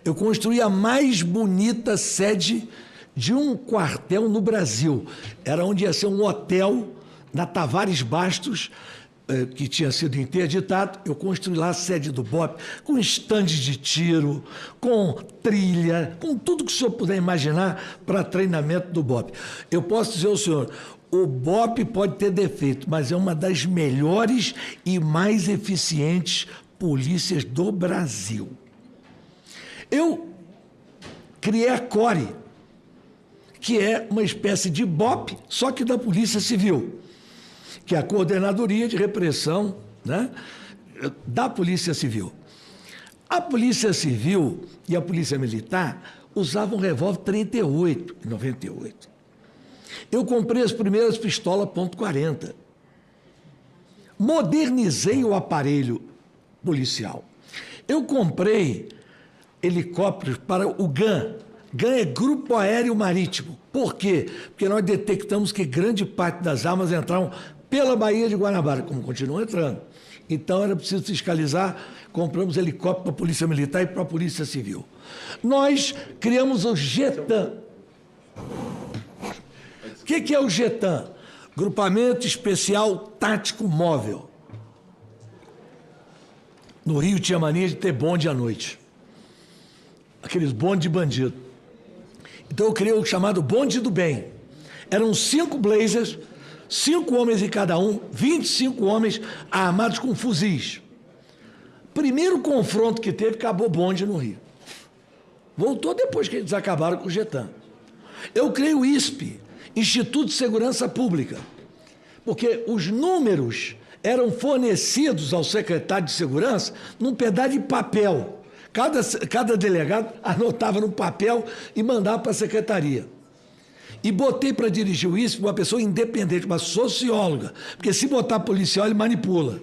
Eu construí a mais bonita sede de um quartel no Brasil. Era onde ia ser um hotel na Tavares Bastos, que tinha sido interditado. Eu construí lá a sede do BOPE, com estandes de tiro, com trilha, com tudo que o senhor puder imaginar para treinamento do BOPE. Eu posso dizer ao senhor, o BOPE pode ter defeito, mas é uma das melhores e mais eficientes polícias do Brasil. Eu criei a CORE, que é uma espécie de BOPE, só que da Polícia Civil, que é a Coordenadoria de Repressão, né, da Polícia Civil. A Polícia Civil e a Polícia Militar usavam revólver 38 em 98. Eu comprei as primeiras pistolas .40. Modernizei o aparelho policial. Eu comprei helicópteros para o GAM. GAM é Grupo Aéreo Marítimo. Por quê? Porque nós detectamos que grande parte das armas entravam pela Baía de Guanabara, como continuam entrando. Então era preciso fiscalizar, compramos helicóptero para a Polícia Militar e para a Polícia Civil. Nós criamos o GETAM. O que é o GETAM? Grupamento Especial Tático Móvel. No Rio tinha mania de ter bonde à noite. Aqueles bondes de bandido. Então eu criei o chamado Bonde do Bem. Eram 5 blazers, 5 homens em cada um, 25 homens armados com fuzis. Primeiro confronto que teve, acabou bonde no Rio. Voltou depois que eles acabaram com o GETAM. Eu criei o ISP, Instituto de Segurança Pública, porque os números eram fornecidos ao secretário de Segurança num pedaço de papel. Cada delegado anotava no papel e mandava para a secretaria. E botei para dirigir o ISP uma pessoa independente, uma socióloga, porque se botar policial, ele manipula.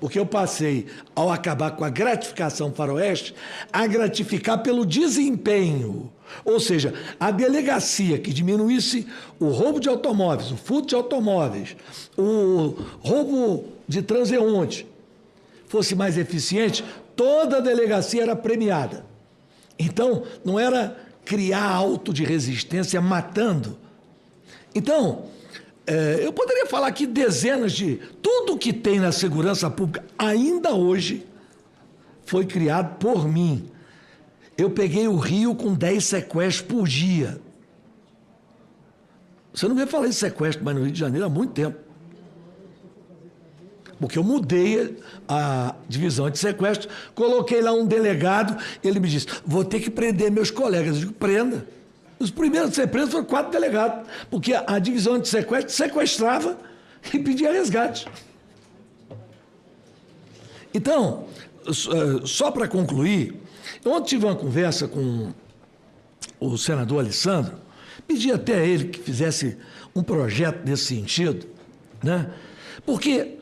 Porque eu passei, ao acabar com a gratificação faroeste, a gratificar pelo desempenho. Ou seja, a delegacia que diminuísse o roubo de automóveis, o furto de automóveis, o roubo de transeunte, fosse mais eficiente, toda a delegacia era premiada. Então, não era criar auto de resistência matando. Então, eu poderia falar aqui dezenas de... Tudo que tem na segurança pública, ainda hoje, foi criado por mim. Eu peguei o Rio com 10 sequestros por dia. Você não vê falar de sequestro mais no Rio de Janeiro há muito tempo. Porque eu mudei a divisão de sequestro, coloquei lá um delegado, ele me disse, vou ter que prender meus colegas. Eu digo, prenda. Os primeiros a ser presos foram 4 delegados, porque a divisão de sequestro sequestrava e pedia resgate. Então, só para concluir, ontem tive uma conversa com o senador Alessandro, pedi até a ele que fizesse um projeto nesse sentido, né? Porque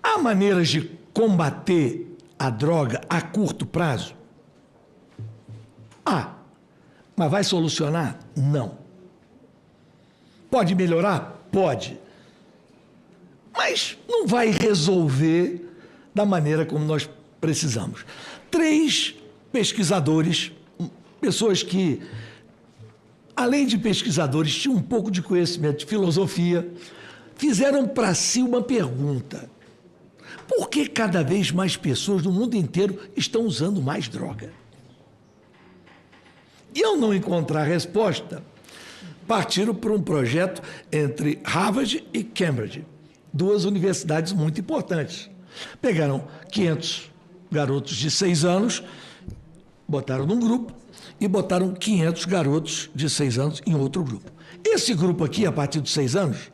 há maneiras de combater a droga a curto prazo? Mas vai solucionar? Não. Pode melhorar? Pode. Mas não vai resolver da maneira como nós precisamos. 3 pesquisadores, pessoas que, além de pesquisadores, tinham um pouco de conhecimento de filosofia, fizeram para si uma pergunta. Por que cada vez mais pessoas no mundo inteiro estão usando mais droga? E ao não encontrar resposta, partiram para um projeto entre Harvard e Cambridge, 2 universidades muito importantes. Pegaram 500 garotos de 6 anos, botaram num grupo e botaram 500 garotos de 6 anos em outro grupo. Esse grupo aqui, a partir dos 6 anos,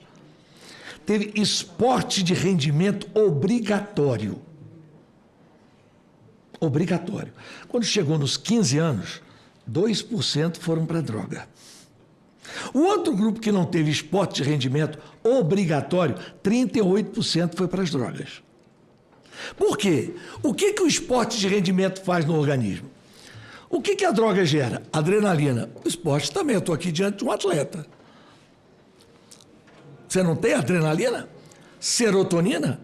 teve esporte de rendimento obrigatório. Obrigatório. Quando chegou nos 15 anos, 2% foram para a droga. O outro grupo que não teve esporte de rendimento obrigatório, 38% foi para as drogas. Por quê? O que o esporte de rendimento faz no organismo? O que a droga gera? Adrenalina. O esporte também. Eu estou aqui diante de um atleta. Você não tem adrenalina? Serotonina?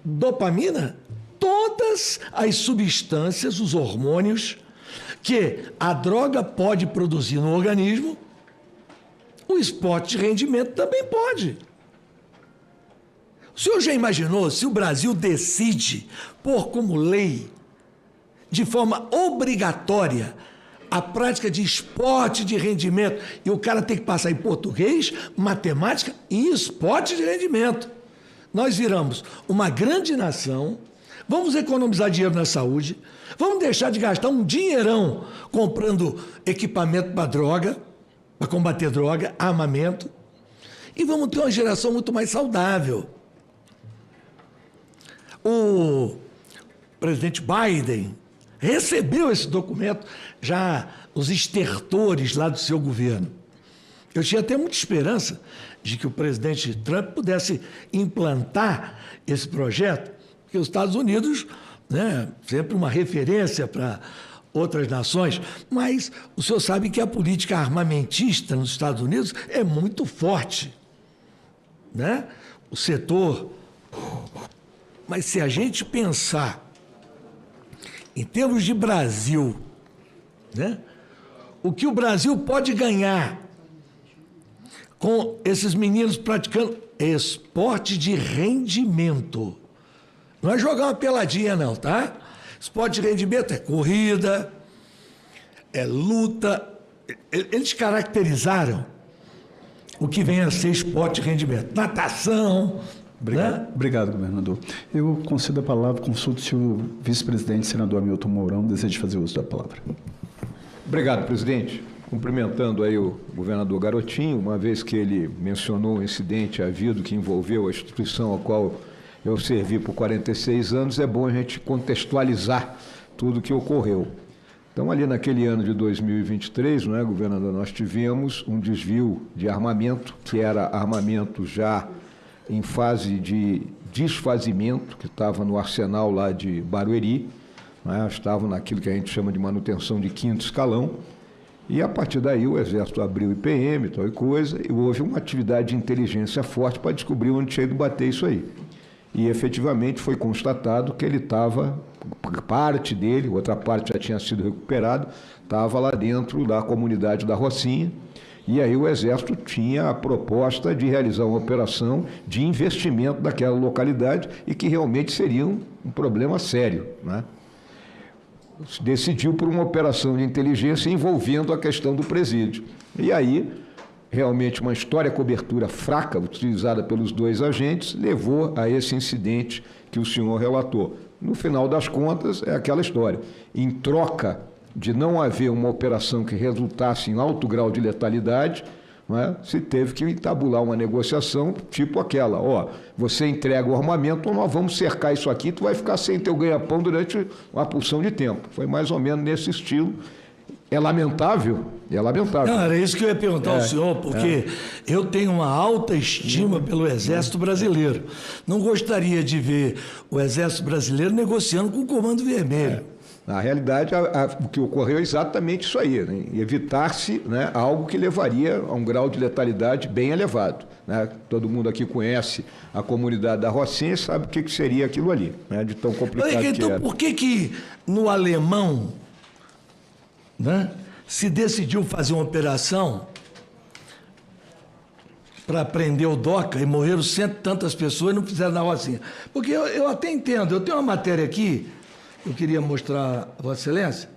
Dopamina? Todas as substâncias, os hormônios que a droga pode produzir no organismo, o esporte de rendimento também pode. O senhor já imaginou se o Brasil decide pôr como lei, de forma obrigatória, a prática de esporte de rendimento, e o cara tem que passar em português, matemática e esporte de rendimento? Nós viramos uma grande nação, vamos economizar dinheiro na saúde, vamos deixar de gastar um dinheirão comprando equipamento para droga, para combater droga, armamento, e vamos ter uma geração muito mais saudável. O presidente Biden recebeu esse documento, já os estertores lá do seu governo. Eu tinha até muita esperança de que o presidente Trump pudesse implantar esse projeto, porque os Estados Unidos, né, sempre uma referência para outras nações, mas o senhor sabe que a política armamentista nos Estados Unidos é muito forte, né? O setor... Mas se a gente pensar em termos de Brasil, né, o que o Brasil pode ganhar com esses meninos praticando esporte de rendimento. Não é jogar uma peladinha, não, tá? Esporte de rendimento é corrida, é luta. Eles caracterizaram o que vem a ser esporte de rendimento. Natação. Obrigado, né? Obrigado, governador. Eu concedo a palavra, consulto se o vice-presidente, senador Hamilton Mourão, deseja fazer uso da palavra. Obrigado, presidente. Cumprimentando aí o governador Garotinho, uma vez que ele mencionou o incidente havido que envolveu a instituição a qual eu servi por 46 anos, é bom a gente contextualizar tudo o que ocorreu. Então, ali naquele ano de 2023, não é, governador, nós tivemos um desvio de armamento, que era armamento já em fase de desfazimento, que estava no arsenal lá de Barueri, né, estavam naquilo que a gente chama de manutenção de 5º escalão, e a partir daí o Exército abriu IPM, tal e coisa, e houve uma atividade de inteligência forte para descobrir onde tinha ido bater isso aí. E efetivamente foi constatado que ele estava, parte dele, outra parte já tinha sido recuperado, estava lá dentro da comunidade da Rocinha, e aí o Exército tinha a proposta de realizar uma operação de investimento daquela localidade e que realmente seria um problema sério, né? Decidiu por uma operação de inteligência envolvendo a questão do presídio. E aí, realmente, uma história-cobertura fraca, utilizada pelos dois agentes, levou a esse incidente que o senhor relatou. No final das contas, é aquela história. Em troca de não haver uma operação que resultasse em alto grau de letalidade, não é, se teve que entabular uma negociação tipo aquela, ó, você entrega o armamento ou nós vamos cercar isso aqui, tu vai ficar sem teu ganha-pão durante uma porção de tempo. Foi mais ou menos nesse estilo. É lamentável, é lamentável. Não, era isso que eu ia perguntar ao senhor, porque eu tenho uma alta estima pelo Exército Brasileiro. Não gostaria de ver o Exército Brasileiro negociando com o Comando Vermelho. Na realidade, o que ocorreu é exatamente isso aí, né? Evitar-se, né, algo que levaria a um grau de letalidade bem elevado, né? Todo mundo aqui conhece a comunidade da Rocinha e sabe o que seria aquilo ali, né, de tão complicado que era. Então, por que no Alemão, né, se decidiu fazer uma operação para prender o DOCA e morreram 100 e tantas pessoas e não fizeram na Rocinha? Porque eu até entendo, eu tenho uma matéria aqui, eu queria mostrar a Vossa Excelência,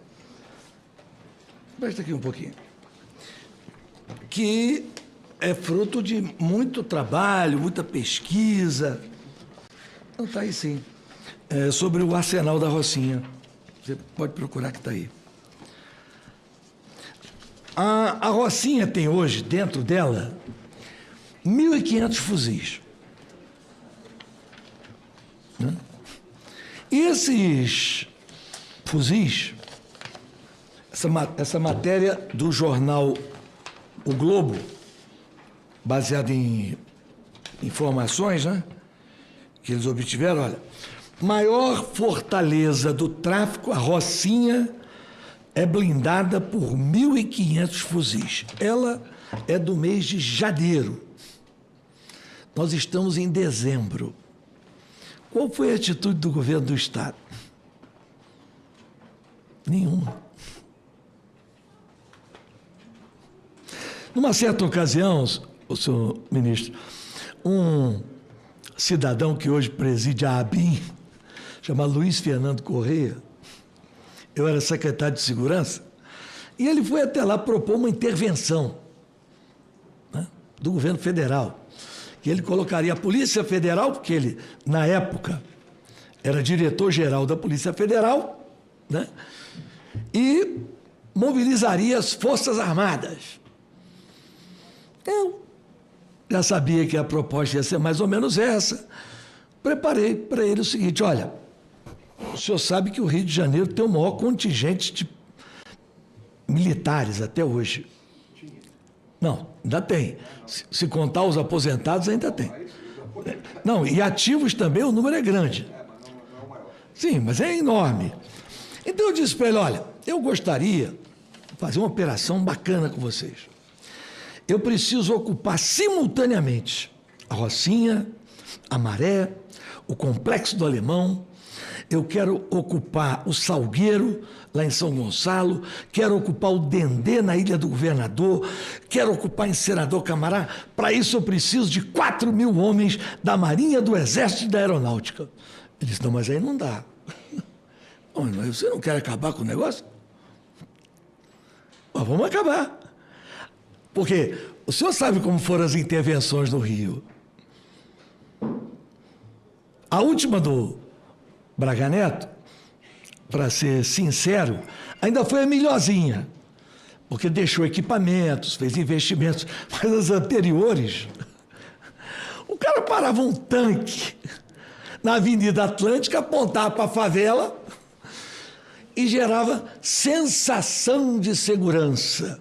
presta aqui um pouquinho, que é fruto de muito trabalho, muita pesquisa, não está aí sim, sobre o arsenal da Rocinha, você pode procurar que está aí. A Rocinha tem hoje, dentro dela, 1.500 fuzis. Né? E esses fuzis, essa matéria do jornal O Globo, baseada em informações, né, que eles obtiveram, olha, maior fortaleza do tráfico, a Rocinha é blindada por 1.500 fuzis. Ela é do mês de janeiro. Nós estamos em dezembro. Qual foi a atitude do governo do Estado? Nenhuma. Numa certa ocasião, o senhor ministro, um cidadão que hoje preside a ABIN, chamado Luiz Fernando Correia, eu era secretário de Segurança, e ele foi até lá propor uma intervenção, né, do governo federal, que ele colocaria a Polícia Federal, porque ele, na época, era diretor-geral da Polícia Federal, né, e mobilizaria as Forças Armadas. Eu já sabia que a proposta ia ser mais ou menos essa. Preparei para ele o seguinte: olha, o senhor sabe que o Rio de Janeiro tem o maior contingente de militares até hoje. Não, ainda tem. Se contar os aposentados, ainda tem. Não, e ativos também o número é grande. Sim, mas é enorme. Então eu disse para ele: olha, eu gostaria de fazer uma operação bacana com vocês. Eu preciso ocupar simultaneamente a Rocinha, a Maré, o Complexo do Alemão. Eu quero ocupar o Salgueiro, lá em São Gonçalo. Quero ocupar o Dendê, na Ilha do Governador. Quero ocupar em Senador Camará. Para isso eu preciso de 4.000 homens da Marinha, do Exército e da Aeronáutica. Ele disse: não, mas aí não dá. Mas você não quer acabar com o negócio? Mas vamos acabar. Porque o senhor sabe como foram as intervenções no Rio. A última do Braga Neto, para ser sincero, ainda foi a melhorzinha, porque deixou equipamentos, fez investimentos, mas as anteriores, o cara parava um tanque na Avenida Atlântica, apontava para a favela e gerava sensação de segurança.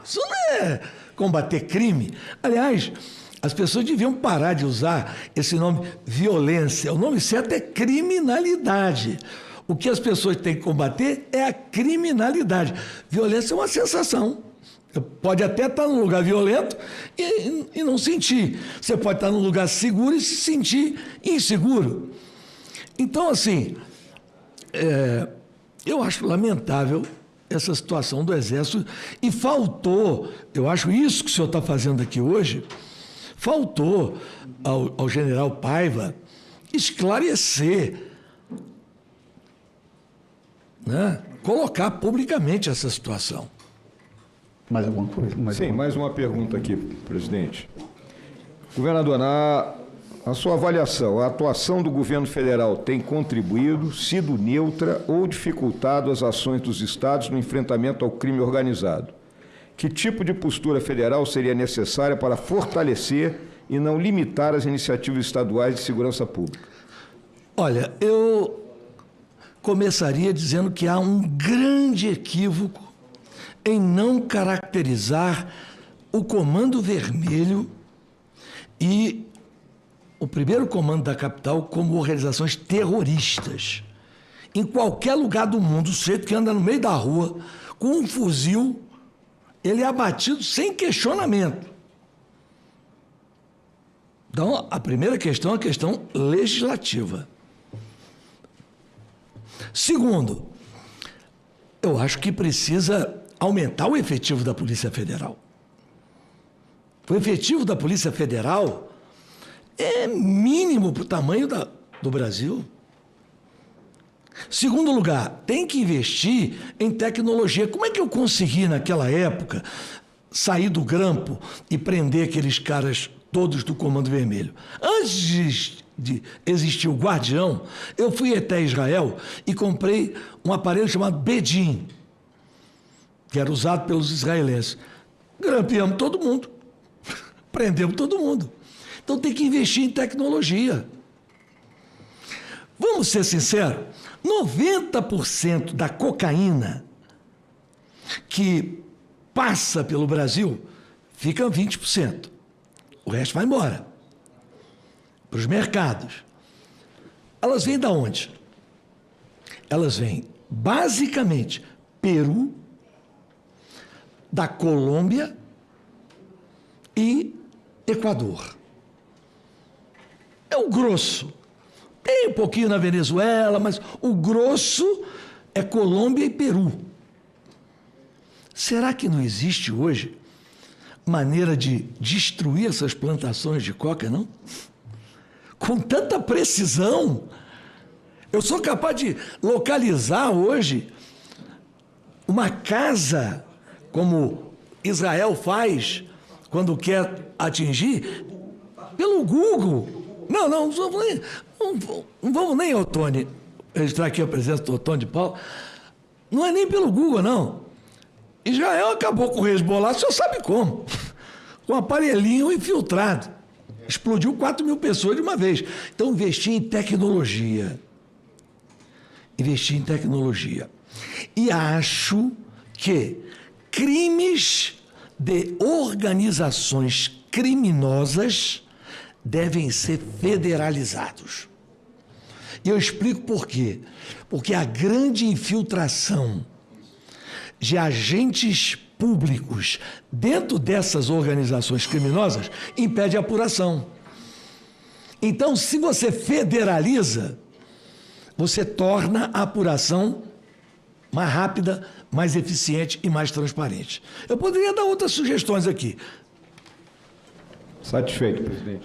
Isso não é combater crime. Aliás, as pessoas deviam parar de usar esse nome violência. O nome certo é criminalidade. O que as pessoas têm que combater é a criminalidade. Violência é uma sensação. Você pode até estar num lugar violento e não sentir. Você pode estar num lugar seguro e se sentir inseguro. Então, assim, eu acho lamentável essa situação do Exército, e faltou, eu acho isso que o senhor está fazendo aqui hoje, faltou ao general Paiva esclarecer, né, colocar publicamente essa situação. Mais alguma coisa? Mais uma pergunta aqui, presidente. Governador, a sua avaliação, a atuação do governo federal tem contribuído, sido neutra ou dificultado as ações dos estados no enfrentamento ao crime organizado? Que tipo de postura federal seria necessária para fortalecer e não limitar as iniciativas estaduais de segurança pública? Olha, eu começaria dizendo que há um grande equívoco em não caracterizar o Comando Vermelho e o primeiro comando da capital como organizações terroristas. Em qualquer lugar do mundo, o sujeito que anda no meio da rua com um fuzil, ele é abatido sem questionamento. Então, a primeira questão é a questão legislativa. Segundo, eu acho que precisa aumentar o efetivo da Polícia Federal. O efetivo da Polícia Federal é mínimo para o tamanho do Brasil. Segundo lugar, tem que investir em tecnologia. Como é que eu consegui, naquela época, sair do grampo e prender aqueles caras todos do Comando Vermelho? Antes de existir o Guardião, eu fui até Israel e comprei um aparelho chamado Bedim, que era usado pelos israelenses. Grampeamos todo mundo. Prendemos todo mundo. Então tem que investir em tecnologia. Vamos ser sinceros, 90% da cocaína que passa pelo Brasil fica 20%. O resto vai embora para os mercados. Elas vêm de onde? Elas vêm basicamente Peru, da Colômbia e Equador. É o grosso. Tem um pouquinho na Venezuela, mas o grosso é Colômbia e Peru. Será que não existe hoje maneira de destruir essas plantações de coca, não? Com tanta precisão. Eu sou capaz de localizar hoje uma casa, como Israel faz quando quer atingir, pelo Google. Não vamos nem, Otônio, registrar aqui a presença do Otônio de Paula. Não é nem pelo Google, não. Israel acabou com o Hezbollah, o senhor sabe como. Com um aparelhinho infiltrado. Explodiu 4 mil pessoas de uma vez. Então, investir em tecnologia. E acho que crimes de organizações criminosas devem ser federalizados. E eu explico por quê. Porque a grande infiltração de agentes públicos dentro dessas organizações criminosas impede a apuração. Então, se você federaliza, você torna a apuração mais rápida, mais eficiente e mais transparente. Eu poderia dar outras sugestões aqui. Satisfeito, presidente.